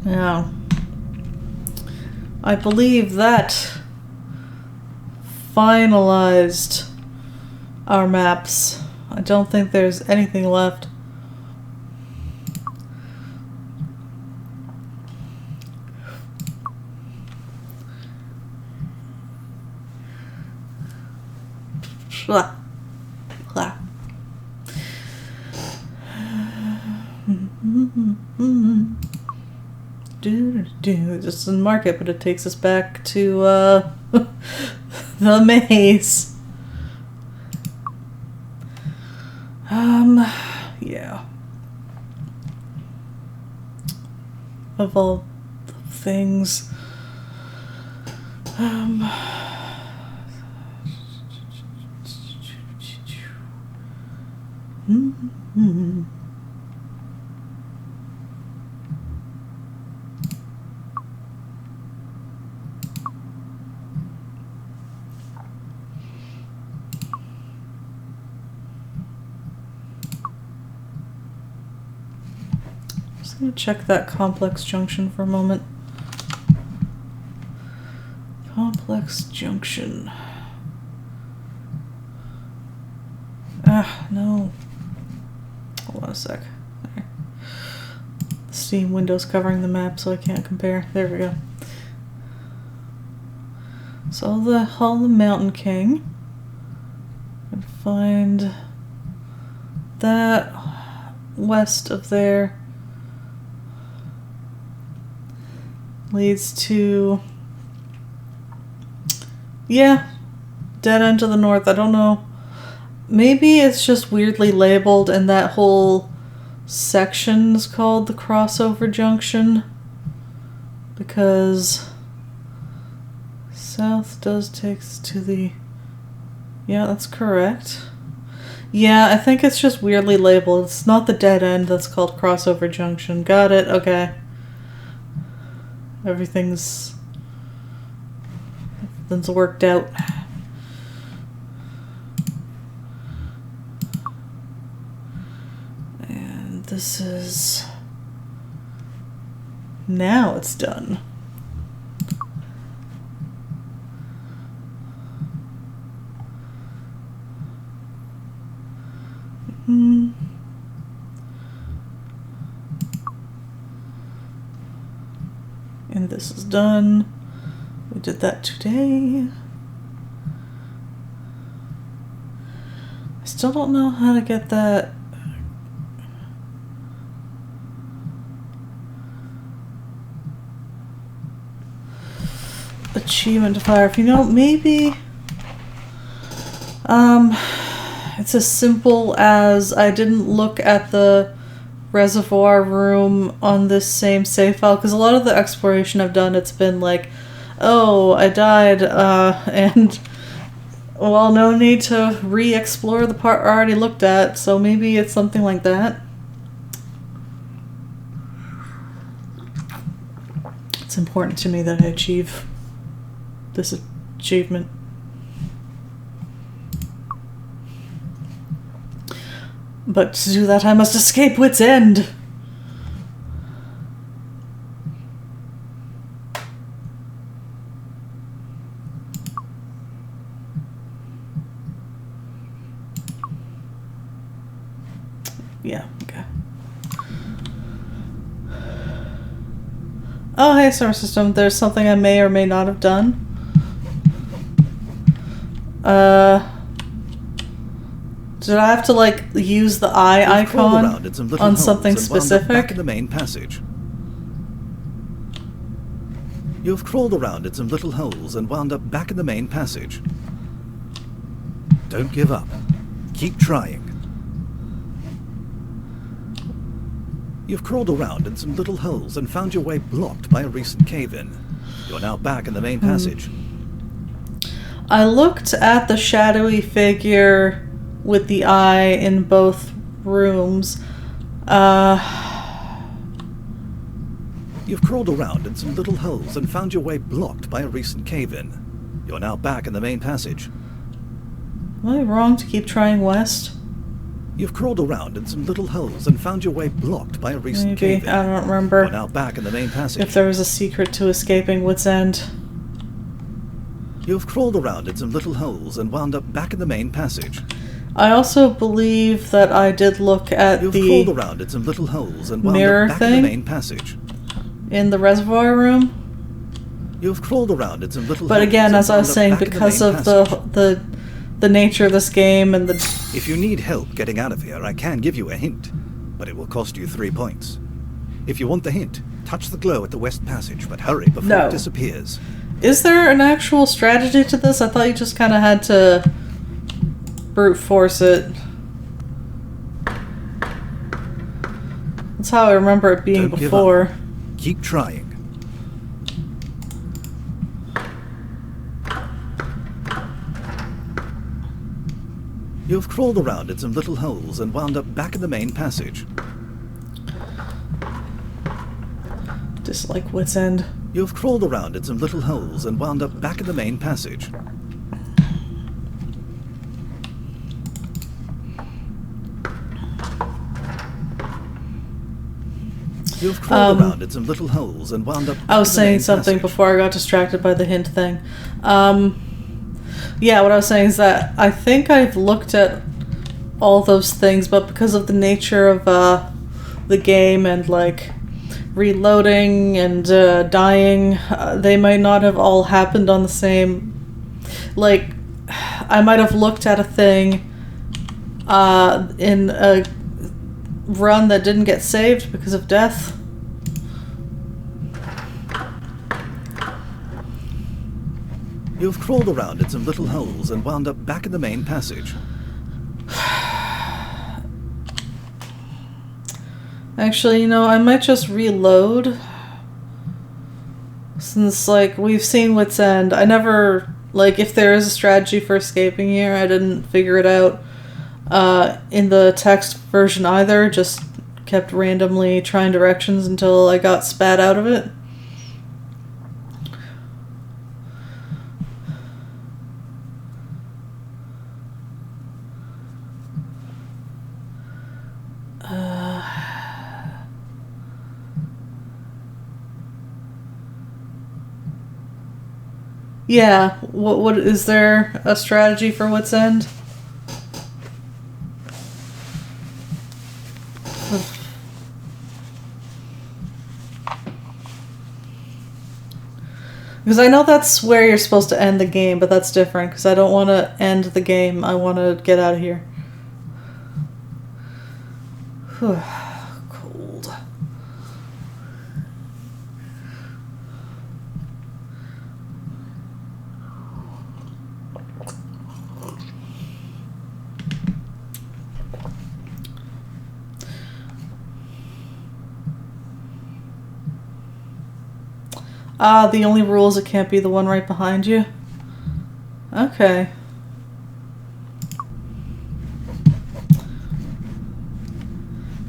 Now, I believe that finalized our maps. I don't think there's anything left. Blah. Blah. It just doesn't mark it, but it takes us back to the maze. Yeah. Of all the things. Just gonna check that complex junction for a moment. Complex junction. Ah, no. Hold on a sec. There. The Steam window's covering the map, so I can't compare. There we go. So all the Mountain King. And find that west of there leads to, yeah, dead end to the north. I don't know. Maybe it's just weirdly labeled and that whole section is called the crossover junction because south does take us to the, yeah, that's correct. Yeah, I think it's just weirdly labeled. It's not the dead end that's called crossover junction. Got it, okay. Everything's worked out. And this is, now it's done. And this is done. We did that today. I still don't know how to get that. Achievement fire. If you know, maybe it's as simple as I didn't look at the reservoir room on this same save file, because a lot of the exploration I've done, it's been like, oh, I died, and well, no need to re-explore the part I already looked at, so maybe it's something like that. It's important to me that I achieve this achievement. But to do that, I must escape Wit's End. Yeah, okay. Oh, hey, Star System. There's something I may or may not have done. Did I have to, like, use the eye icon on something specific? Back in the main passage. You've crawled around in some little holes and wound up back in the main passage. Don't give up. Keep trying. You've crawled around in some little holes and found your way blocked by a recent cave-in. You're now back in the main passage. I looked at the shadowy figure with the eye in both rooms. You've crawled around in some little holes and found your way blocked by a recent cave-in. You're now back in the main passage. Am I wrong to keep trying west? You've crawled around in some little holes and found your way blocked by a recent cave-in. I don't remember. You're now back in the main passage. If there was a secret to escaping Wit's End. You've crawled around in some little holes and wound up back in the main passage. I also believe that I did look at You've the crawled around in some little holes and wound mirror up back thing in the main passage. In the reservoir room. You've crawled around in some little But holes again, and as I was wound up saying, back in because main of passage. the nature of this game and the... If you need help getting out of here, I can give you a hint, but it will cost you 3 points. If you want the hint, touch the glow at the west passage, but hurry before it disappears. Is there an actual strategy to this? I thought you just kind of had to brute force it. That's how I remember it being Don't before. give up. Keep trying. You've crawled around in some little holes and wound up back in the main passage. Dislike Wit's End. You've crawled around in some little holes and wound up back in the main passage. You've crawled around in some little holes and wound up back I was in the saying main something passage. before I got distracted by the hint thing. Yeah, what I was saying is that I think I've looked at all those things, but because of the nature of the game and, like, reloading and dying, they might not have all happened on the same... Like, I might have looked at a thing in a run that didn't get saved because of death. You've crawled around in some little holes and wound up back in the main passage. Actually, you know, I might just reload. Since, like, we've seen Wit's End. I never, like, if there is a strategy for escaping here, I didn't figure it out in the text version either. Just kept randomly trying directions until I got spat out of it. Yeah, what is there a strategy for Wit's End? Because I know that's where you're supposed to end the game, but that's different. Because I don't want to end the game. I want to get out of here. Whew. Cold. Ah, the only rule is it can't be the one right behind you. Okay.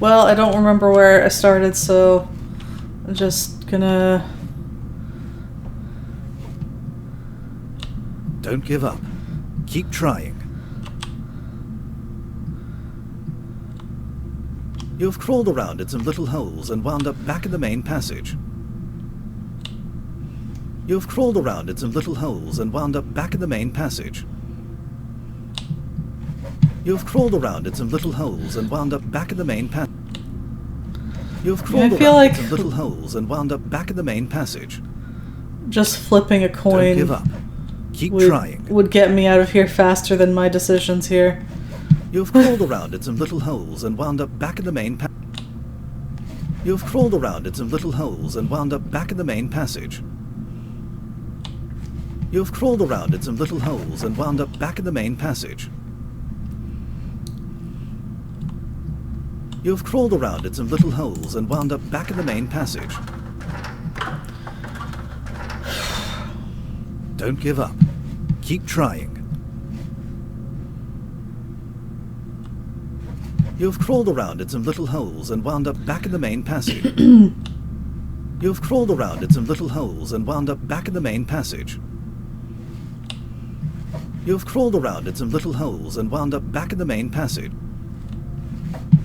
Well, I don't remember where I started, so I'm just gonna... Don't give up. Keep trying. You've crawled around in some little holes and wound up back in the main passage. You've crawled around in some little holes and wound up back in the main passage. You've crawled around in some little holes and wound up back in the main passage. You've crawled around in some little holes and wound up back in the main passage. Just flipping a coin. Don't give up. Keep trying. Would get me out of here faster than my decisions here. You've crawled around in some little holes and wound up back in the main passage. You've crawled around in some little holes and wound up back in the main passage. You've crawled around in some little holes and wound up back in the main passage. You've crawled around in some little holes and wound up back in the main passage. Don't give up. Keep trying. You've crawled around in some little holes and wound up back in the main passage. You've crawled around in some little holes and wound up back in the main passage. You've crawled around in some little holes and wound up back in the main passage.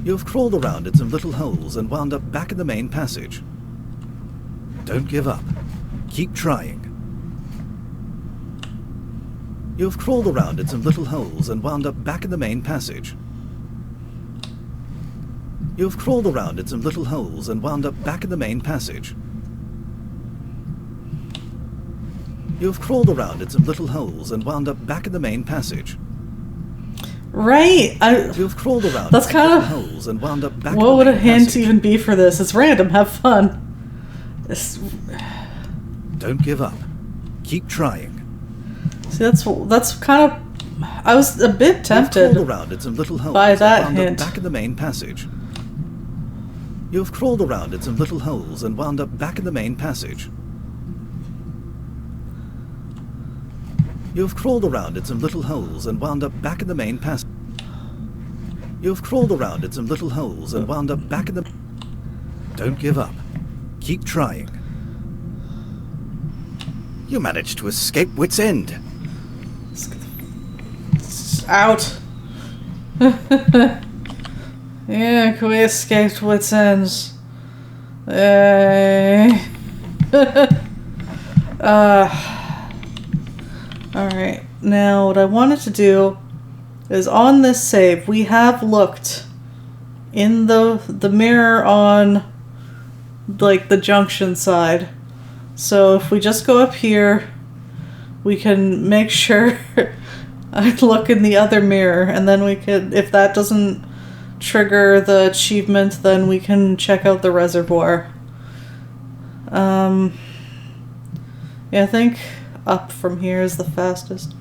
You've crawled around in some little holes and wound up back in the main passage. Don't give up. Keep trying. You've crawled around in some little holes and wound up back in the main passage. You've crawled around in some little holes and wound up back in the main passage. You've crawled around in some little holes and wound up back in the main passage. Right. You've crawled around that's in kind little of holes and wound up back in the main passage. What would a hint even be for this? It's random. Have fun. Don't give up. Keep trying. See, that's kind of... I was a bit tempted You've crawled around in some little holes by that and wound hint. up back in the main passage. You've crawled around in some little holes and wound up back in the main passage. You've crawled around in some little holes and wound up back in the main passage. You've crawled around in some little holes and wound up back in the... Don't give up. Keep trying. You managed to escape Wit's End. Out. Yeah, we escaped Wit's Ends. Yay. Alright, now what I wanted to do is on this save, we have looked in the mirror on like the junction side. So if we just go up here, we can make sure I look in the other mirror, and then we could, if that doesn't trigger the achievement, then we can check out the reservoir. Yeah, I think up from here is the fastest.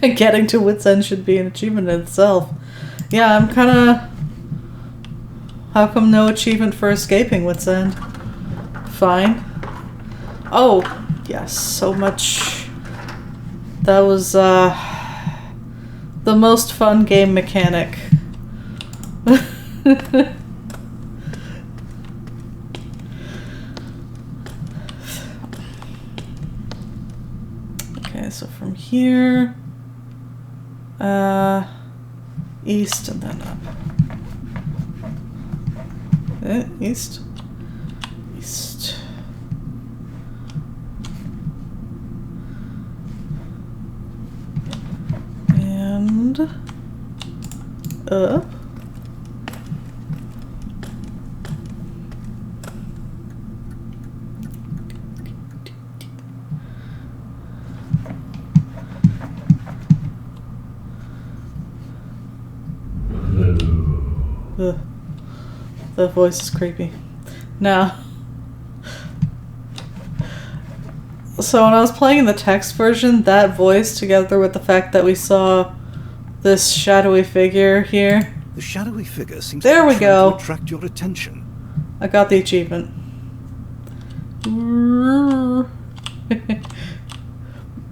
Getting to Wit's End should be an achievement in itself. Yeah, I'm kinda... How come no achievement for escaping Wit's End? Fine. Oh, yes, so much... That was, the most fun game mechanic. Okay, so from here, east and then up. East. East. And up. The voice is creepy. Now, so when I was playing in the text version, that voice, together with the fact that we saw this shadowy figure here. The shadowy figure seems There to we be go. trying to attract your attention. I got the achievement.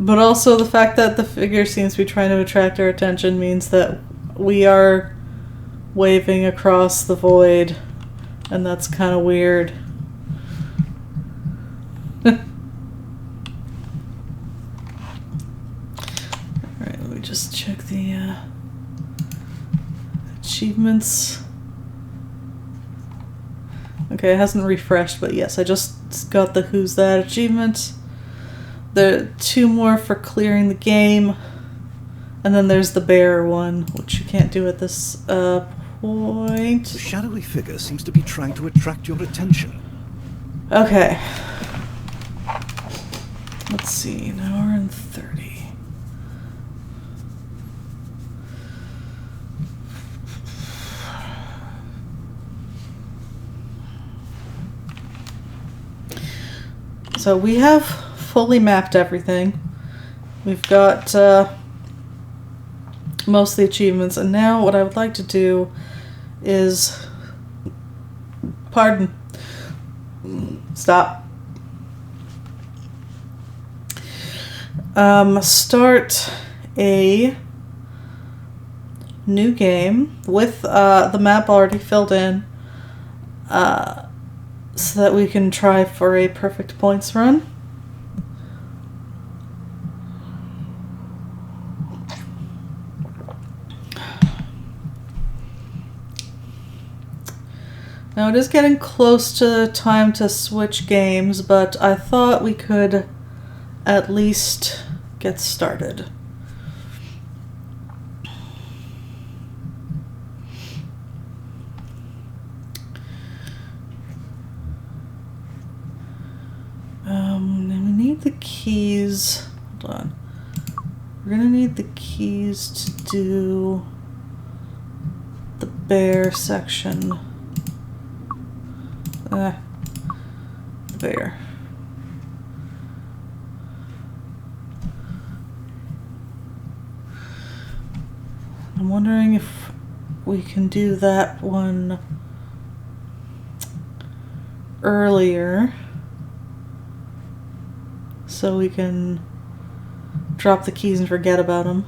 But also the fact that the figure seems to be trying to attract our attention means that we are waving across the void, and that's kind of weird. Alright, let me just check the achievements. Okay, it hasn't refreshed, but yes, I just got the Who's That achievement. There are 2 more for clearing the game, and then there's the bear one, which you can't do at this point. The shadowy figure seems to be trying to attract your attention. Okay. Let's see, an hour and 30. So we have fully mapped everything. We've got most of the achievements, and now what I would like to do is, pardon, stop. Start a new game with the map already filled in, so that we can try for a perfect points run. Now it is getting close to time to switch games, but I thought we could at least get started. We need the keys. Hold on. We're gonna need the keys to do the bear section. The bear. I'm wondering if we can do that one earlier, so we can drop the keys and forget about them.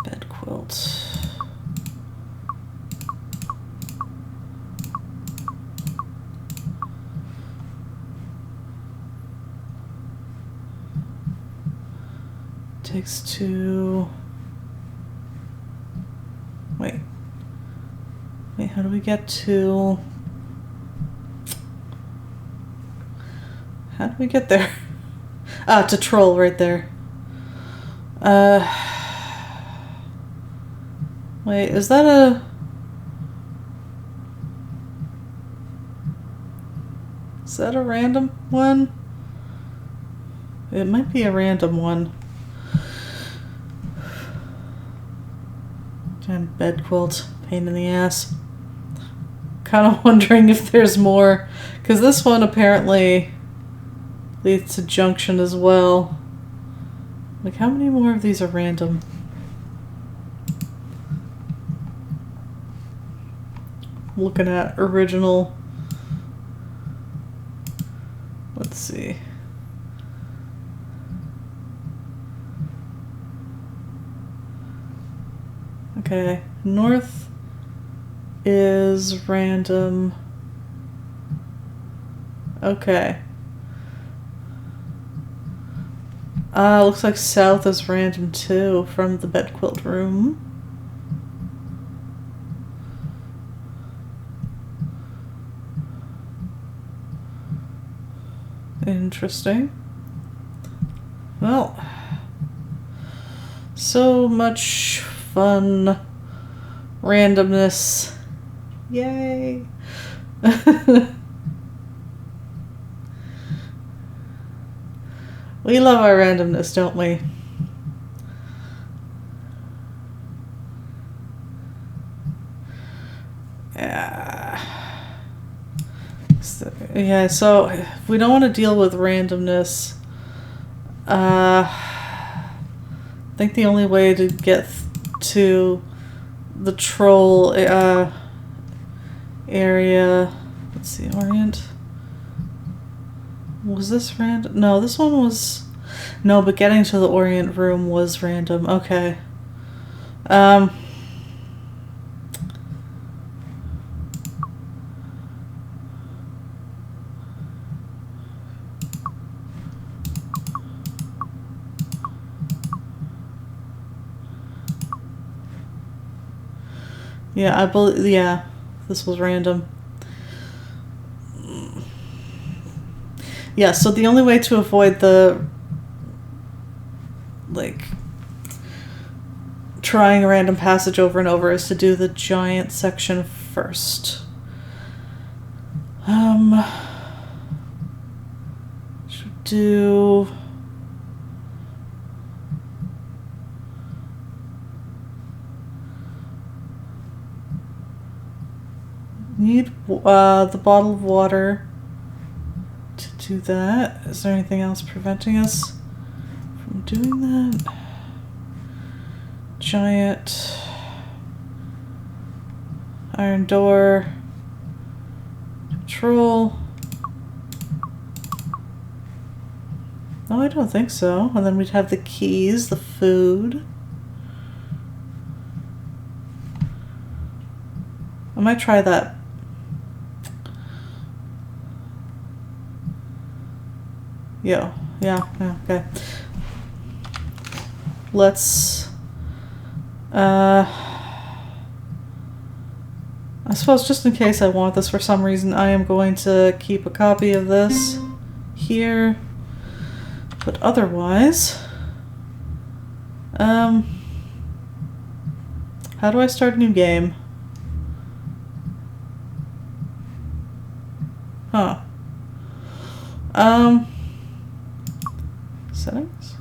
Bed quilt. Takes 2. Wait, how do we get to... How do we get there? To troll right there. Wait, is that a... Is that a random one? It might be a random one. Damn bed quilt, pain in the ass. Kind of wondering if there's more, because this one apparently leads to junction as well. Like, how many more of these are random? I'm looking at original. Let's see. Okay, north is random. Okay. Looks like south is random too, from the bed quilt room. Interesting. Well, so much fun randomness. Yay. We love our randomness, don't we? Yeah, so if we don't want to deal with randomness, I think the only way to get to the troll area, let's see, Orient. Was this random? No, this one was, no, but getting to the Orient room was random. Okay. Yeah, I believe, yeah, this was random. Yeah, so the only way to avoid the, like, trying a random passage over and over is to do the giant section first. Should do... Need the bottle of water to do that. Is there anything else preventing us from doing that? Giant iron door. Control. No, I don't think so. And then we'd have the keys, the food. I might try that. Yeah, okay. Let's, I suppose just in case I want this for some reason, I am going to keep a copy of this here. But otherwise, how do I start a new game? Huh. Settings?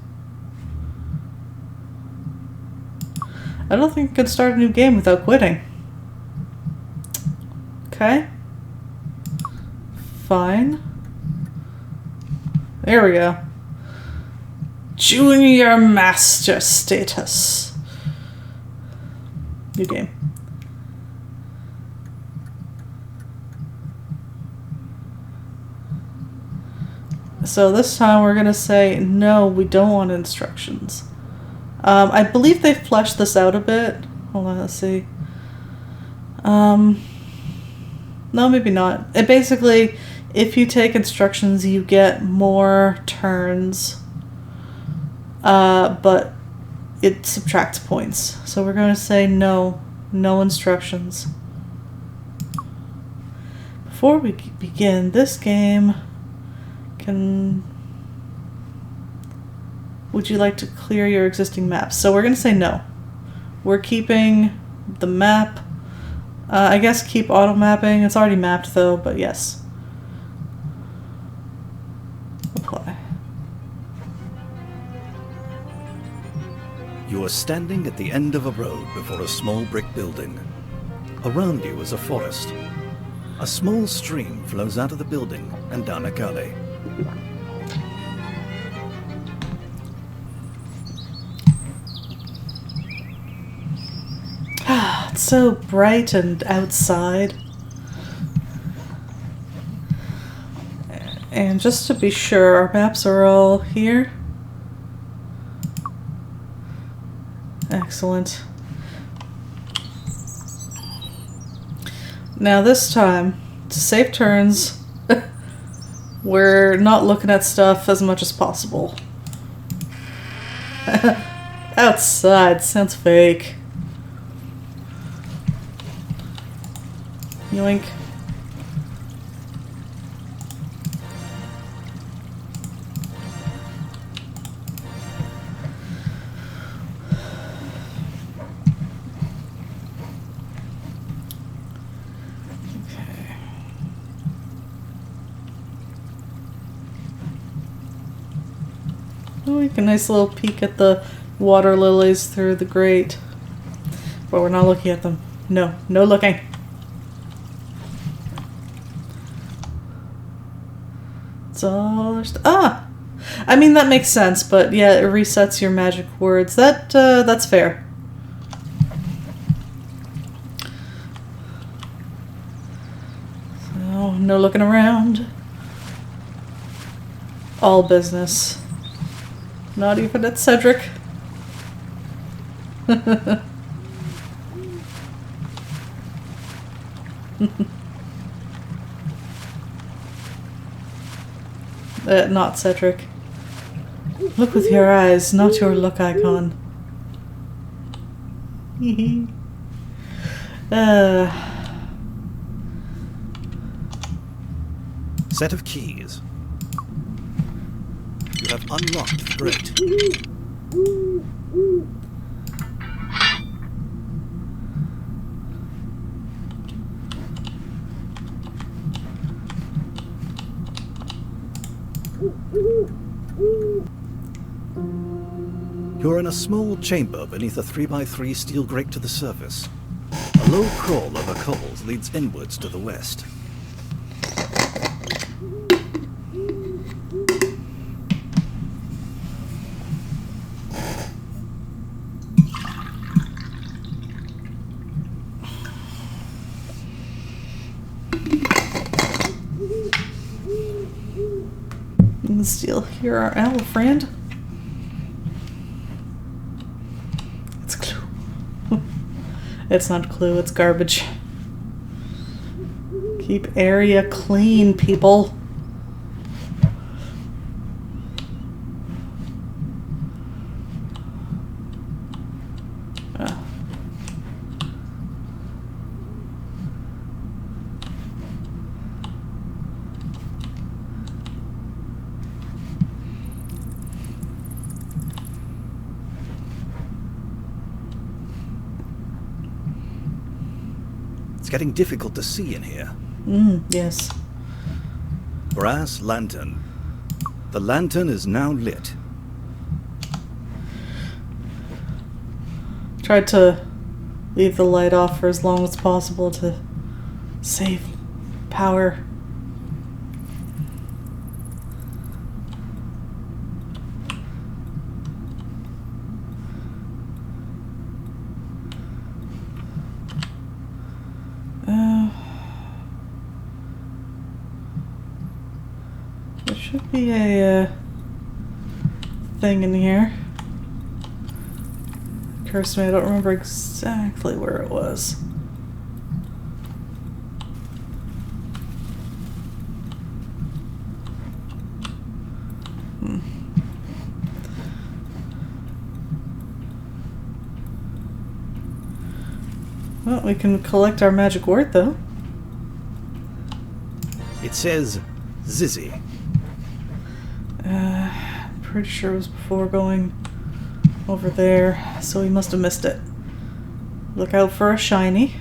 I don't think I could start a new game without quitting. Okay. Fine. There we go. Junior Master status. New game. So this time we're going to say, no, we don't want instructions. I believe they've fleshed this out a bit. Hold on, let's see. No, maybe not. It basically, if you take instructions, you get more turns. But it subtracts points. So we're going to say no instructions. Before we begin this game... Would you like to clear your existing maps? So we're going to say no. We're keeping the map. I guess keep auto mapping. It's already mapped though, but yes. Apply. You are standing at the end of a road before a small brick building. Around you is a forest. A small stream flows out of the building and down a gully. It's so bright and outside. And just to be sure, our maps are all here. Excellent. Now this time, to save turns, we're not looking at stuff as much as possible. Outside sounds fake. Yoink. Oh, we get a nice little peek at the water lilies through the grate. But we're not looking at them. No, no looking. It's all ah! I mean, that makes sense, but yeah, it resets your magic words. That's fair. So, no looking around. All business. Not even at Cedric. Not Cedric. Look with your eyes, not your look icon. Set of keys. You have unlocked the grate. You're in a small chamber beneath a 3x3 steel grate to the surface. A low crawl over cobbles leads inwards to the west. You can still hear our owl friend. It's Clue. It's not Clue, it's garbage. Keep area clean, people. It's getting difficult to see in here. Yes. Brass lantern. The lantern is now lit. Tried to leave the light off for as long as possible to save power. There should be a thing in here. Curse me, I don't remember exactly where it was. Well, we can collect our magic word, though. It says Zizzy. Pretty sure it was before going over there, so we must have missed it. Look out for a shiny.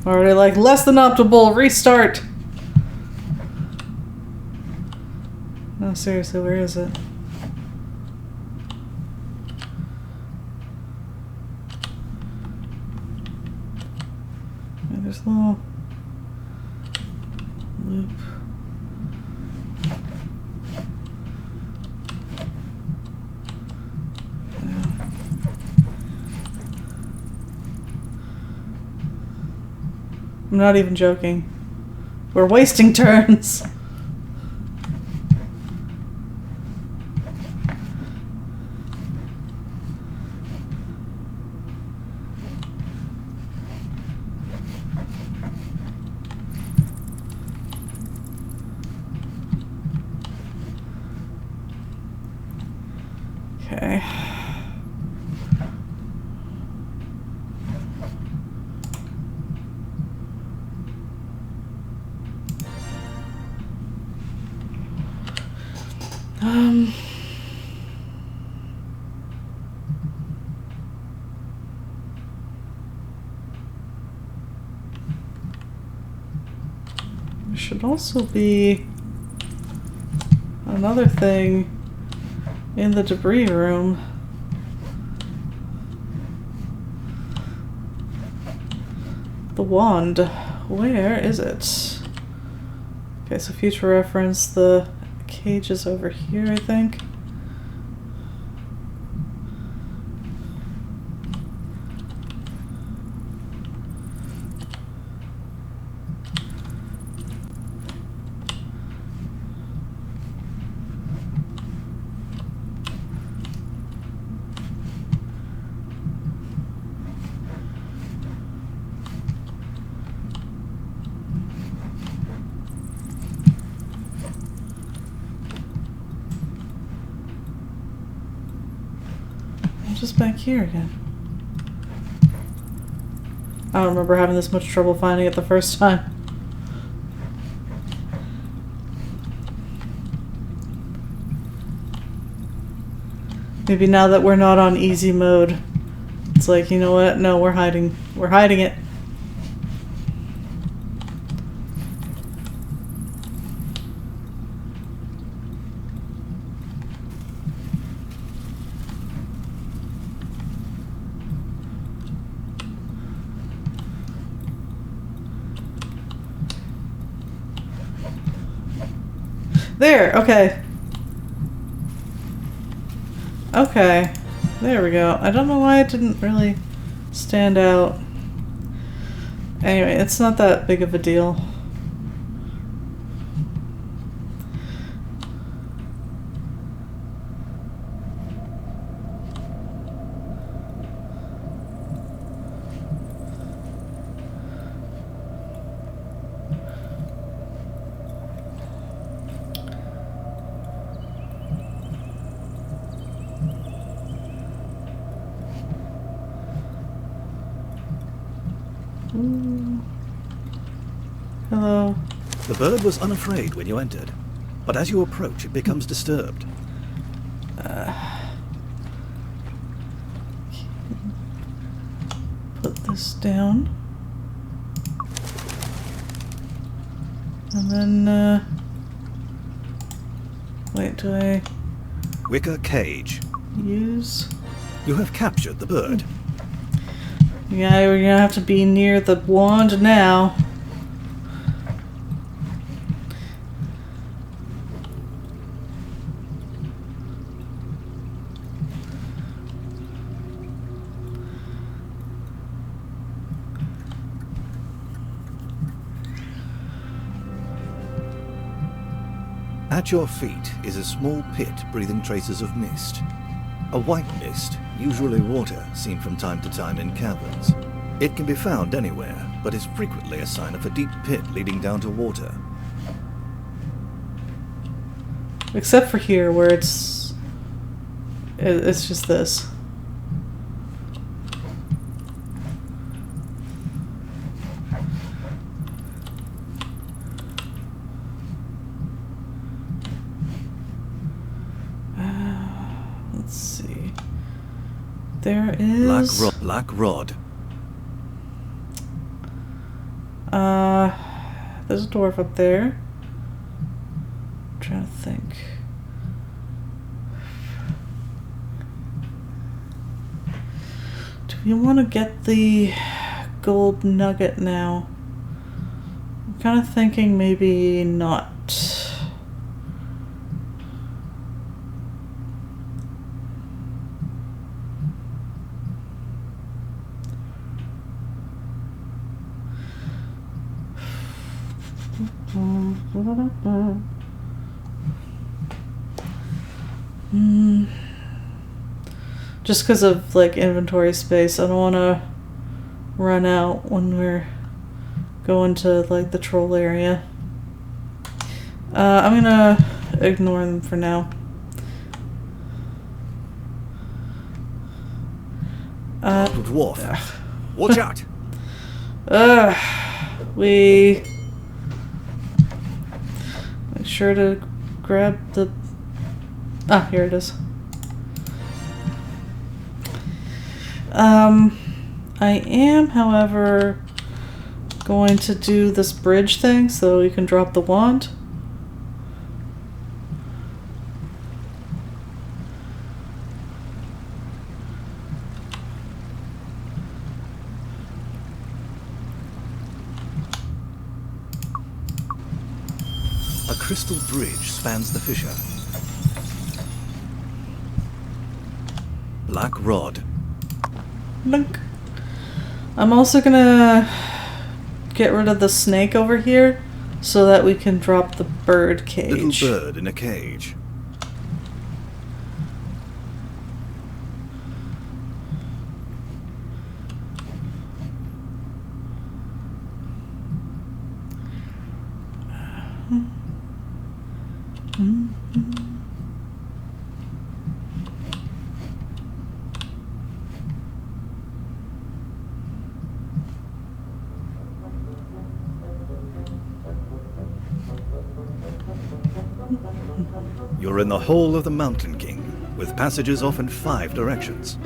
Already like, less than optimal, restart! No, seriously, where is it? There's a little loop. I'm not even joking. We're wasting turns. Okay. should also be another thing in the debris room. The wand. Where is it? Okay, so future reference, the cage is over here, I think. Just back here again. I don't remember having this much trouble finding it the first time. Maybe now that we're not on easy mode, it's like, you know what? No, we're hiding it. There, okay. Okay, there we go. I don't know why it didn't really stand out. Anyway, it's not that big of a deal. Hello. The bird was unafraid when you entered, but as you approach, it becomes disturbed. Put this down. And then, wait, do I Wicker cage. use? You have captured the bird. Yeah, we're gonna have to be near the wand now. At your feet is a small pit breathing traces of mist. A white mist, usually water, seen from time to time in caverns. It can be found anywhere, but is frequently a sign of a deep pit leading down to water. Except for here, where it's just this. Let's see. There is Black rod. There's a dwarf up there. I'm trying to think. Do we want to get the gold nugget now? I'm kind of thinking maybe not. Just because of like inventory space, I don't want to run out when we're going to like the troll area. I'm gonna ignore them for now. Dwarf. Watch out! We make sure to grab the. Ah, here it is. I am, however, going to do this bridge thing so you can drop the wand. A crystal bridge spans the fissure. Black rod. Lunk. I'm also gonna get rid of the snake over here so that we can drop the bird cage. Little bird in a cage. You're in the hall of the Mountain King, with passages off in 5 directions.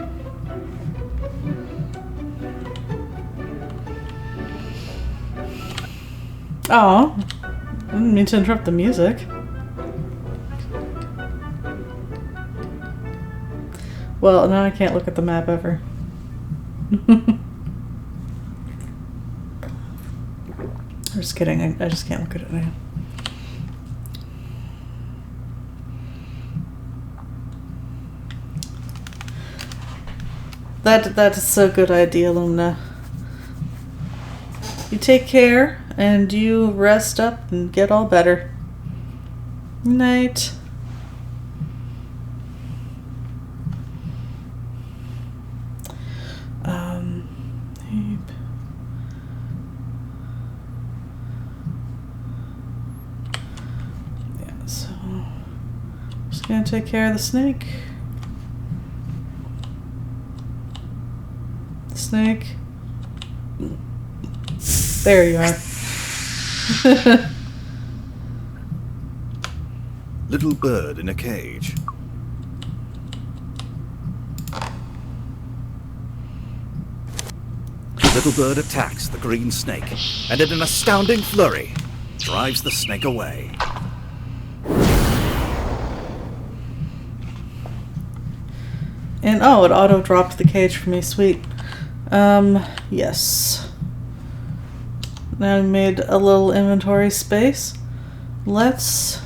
Oh, I didn't mean to interrupt the music. Well, now I can't look at the map ever. I'm just kidding, I just can't look at it now. That is so good idea, Lumna. You take care and you rest up and get all better. Night. Yeah, so just gonna take care of the snake. Snake. There you are. Little bird in a cage. Little bird attacks the green snake, and in an astounding flurry, drives the snake away. And oh, it auto-dropped the cage for me, sweet. Yes. Now I made a little inventory space. What's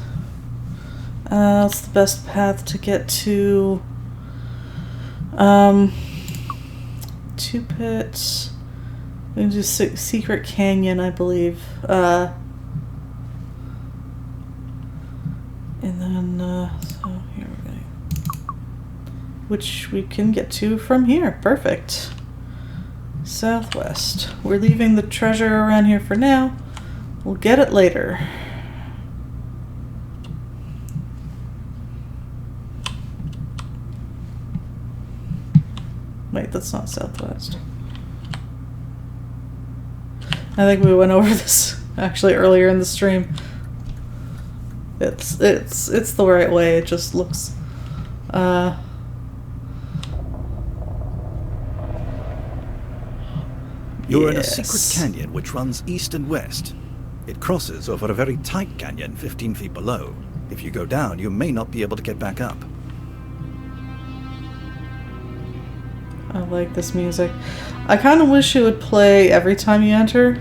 the best path to get to, 2 pits. We can do Secret Canyon, I believe. And then, so here we're going. Which we can get to from here. Perfect. Southwest. We're leaving the treasure around here for now. We'll get it later. Wait, that's not southwest. I think we went over this actually earlier in the stream. It's the right way. It just looks You're in a secret canyon which runs east and west. It crosses over a very tight canyon 15 feet below. If you go down, you may not be able to get back up. I like this music. I kind of wish it would play every time you enter.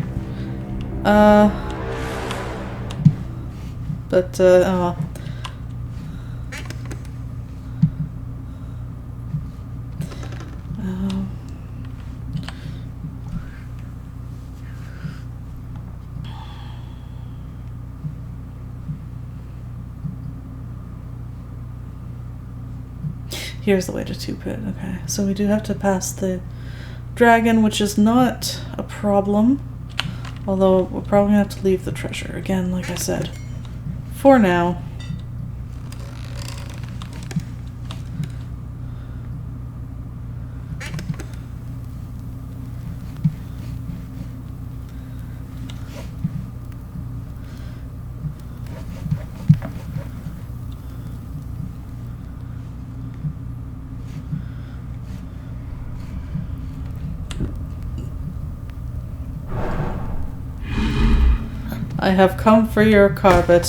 But, oh. Here's the way to 2 pit. Okay, so we do have to pass the dragon, which is not a problem. Although we're probably gonna have to leave the treasure again, like I said. For now. I have come for your carpet.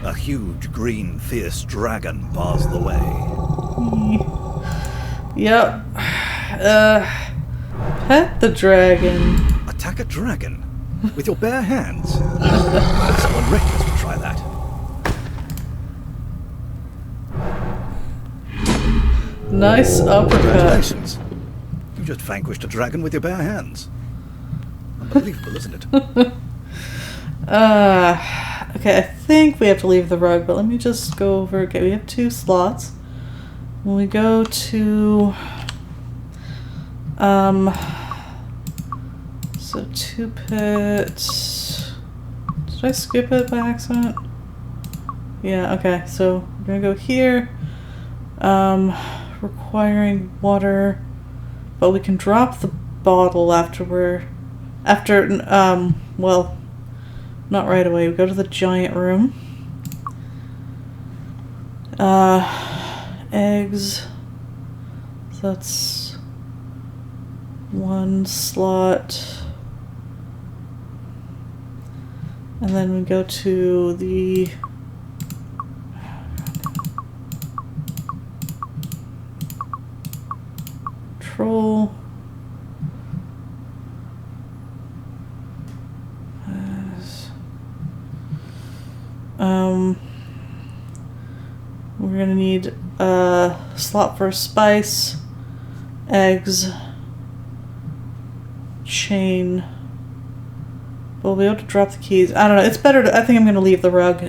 A huge, green, fierce dragon bars the way. Yep. Pet the dragon. Attack a dragon? With your bare hands? Someone reckless would try that. Nice uppercut. Congratulations. You just vanquished a dragon with your bare hands. Unbelievable, isn't it? Okay, I think we have to leave the rug, but let me just go over. Okay, we have 2 slots. When we go to, so 2 pits. Did I skip it by accident? Yeah, okay, so we're gonna go here. Requiring water, but we can drop the bottle well, not right away. We go to the giant room. Eggs. So that's 1 slot. And then we go to the control. We're gonna need a slot for spice, eggs, chain. We'll be able to drop the keys. I don't know. It's better I think I'm gonna leave the rug. I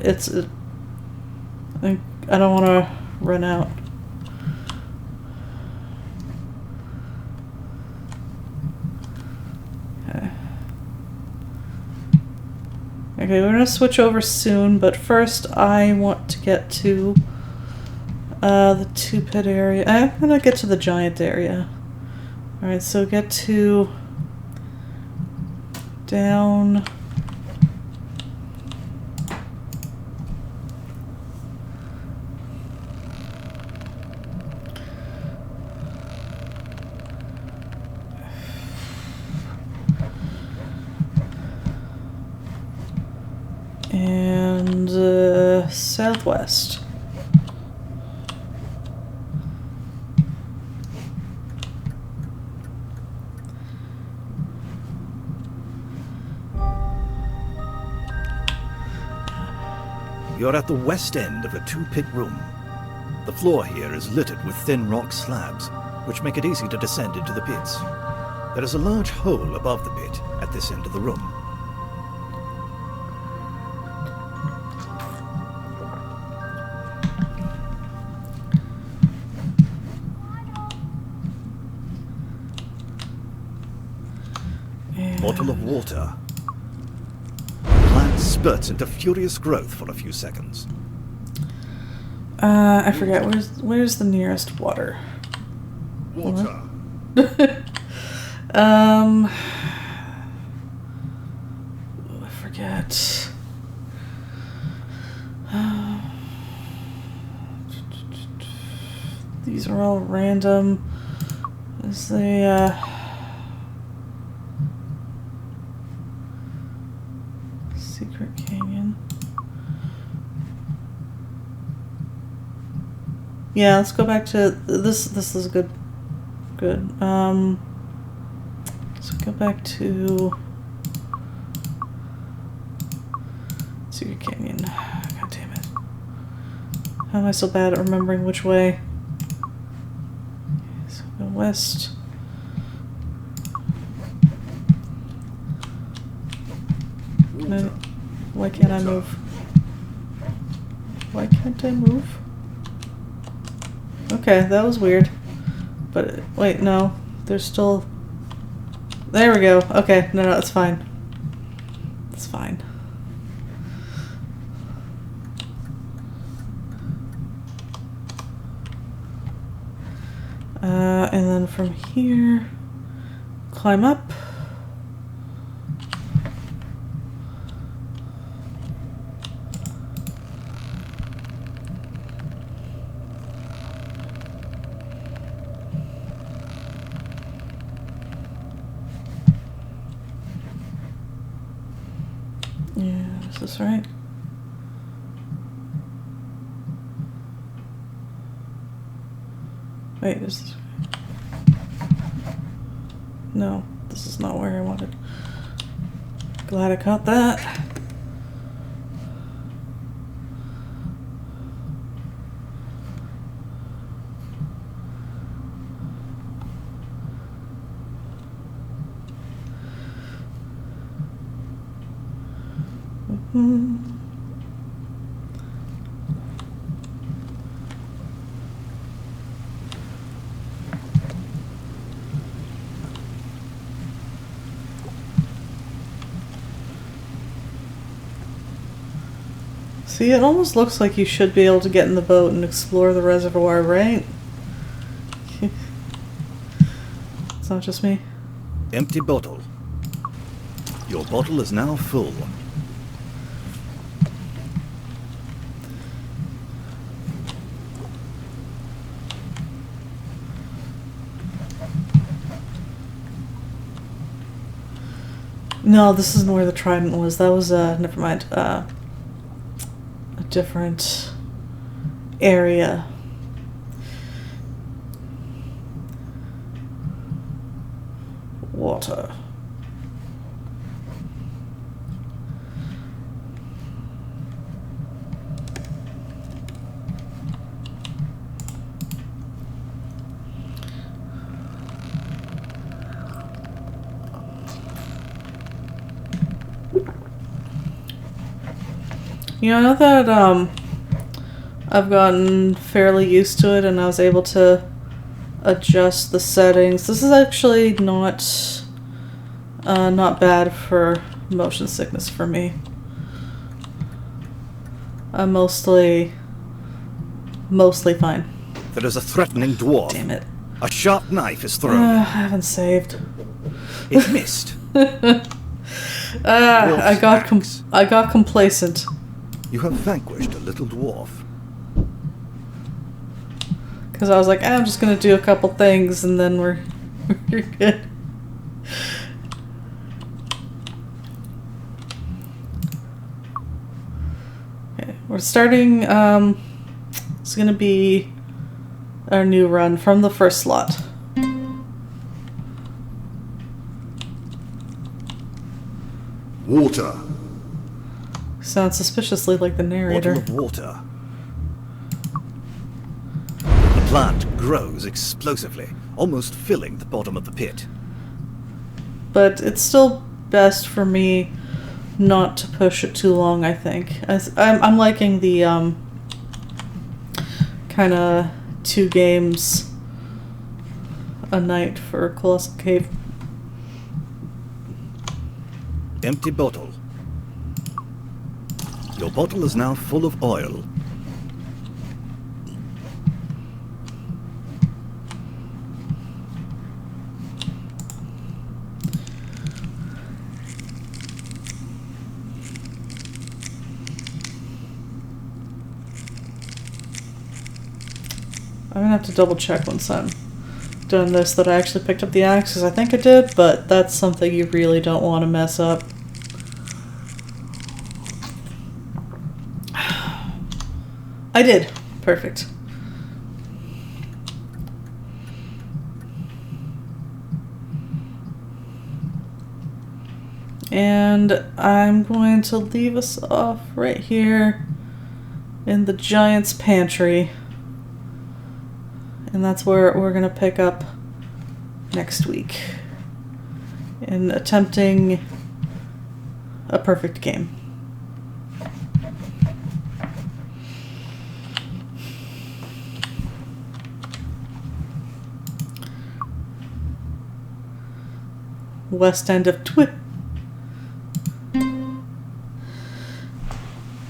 don't want to run out. Okay, we're gonna switch over soon, but first I want to get to the 2 pit area. I'm gonna get to the giant area. Alright, so get to down. And southwest. You're at the west end of a 2-pit room. The floor here is littered with thin rock slabs, which make it easy to descend into the pits. There is a large hole above the pit at this end of the room. Bottle of water. Plant spurts into furious growth for a few seconds. I forget, where's the nearest water? Water. I forget. These are all random. Is the Secret Canyon. Yeah, let's go back to this. This is good. Good. Let's go back to Secret Canyon. God damn it! How am I so bad at remembering which way? So go west. Why can't I move? Why can't I move? Okay, that was weird. But wait, no. There's still... There we go. Okay, no, it's fine. It's fine. And then from here, climb up. Is this right? Wait, is this... No, this is not where I wanted. Glad I caught that. See, it almost looks like you should be able to get in the boat and explore the reservoir, right? It's not just me. Empty bottle. Your bottle is now full. No, this isn't where the trident was. That was, never mind. A different area. Water. You know that I've gotten fairly used to it and I was able to adjust the settings. This is actually not bad for motion sickness for me. I'm mostly fine. There is a threatening dwarf. Damn it. A sharp knife is thrown. I haven't saved. It missed. I got complacent. You have vanquished a little dwarf. Because I was like, I'm just gonna do a couple things and then we're good. Okay, we're starting. It's gonna be our new run from the first slot. Water. Sounds suspiciously like the narrator. Bottle of water. The plant grows explosively, almost filling the bottom of the pit. But it's still best for me not to push it too long, I think. I'm liking the kind of 2 games a night for Colossal Cave. Empty bottle. Your bottle is now full of oil. I'm gonna have to double check once I'm done this that I actually picked up the axe, because I think I did, but that's something you really don't want to mess up. I did. Perfect. And I'm going to leave us off right here in the Giant's Pantry. And that's where we're going to pick up next week in attempting a perfect game. West end of Twit.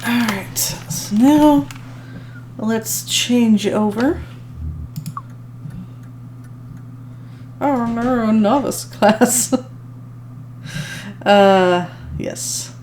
Alright, so now let's change over. Oh no, novice class. Yes.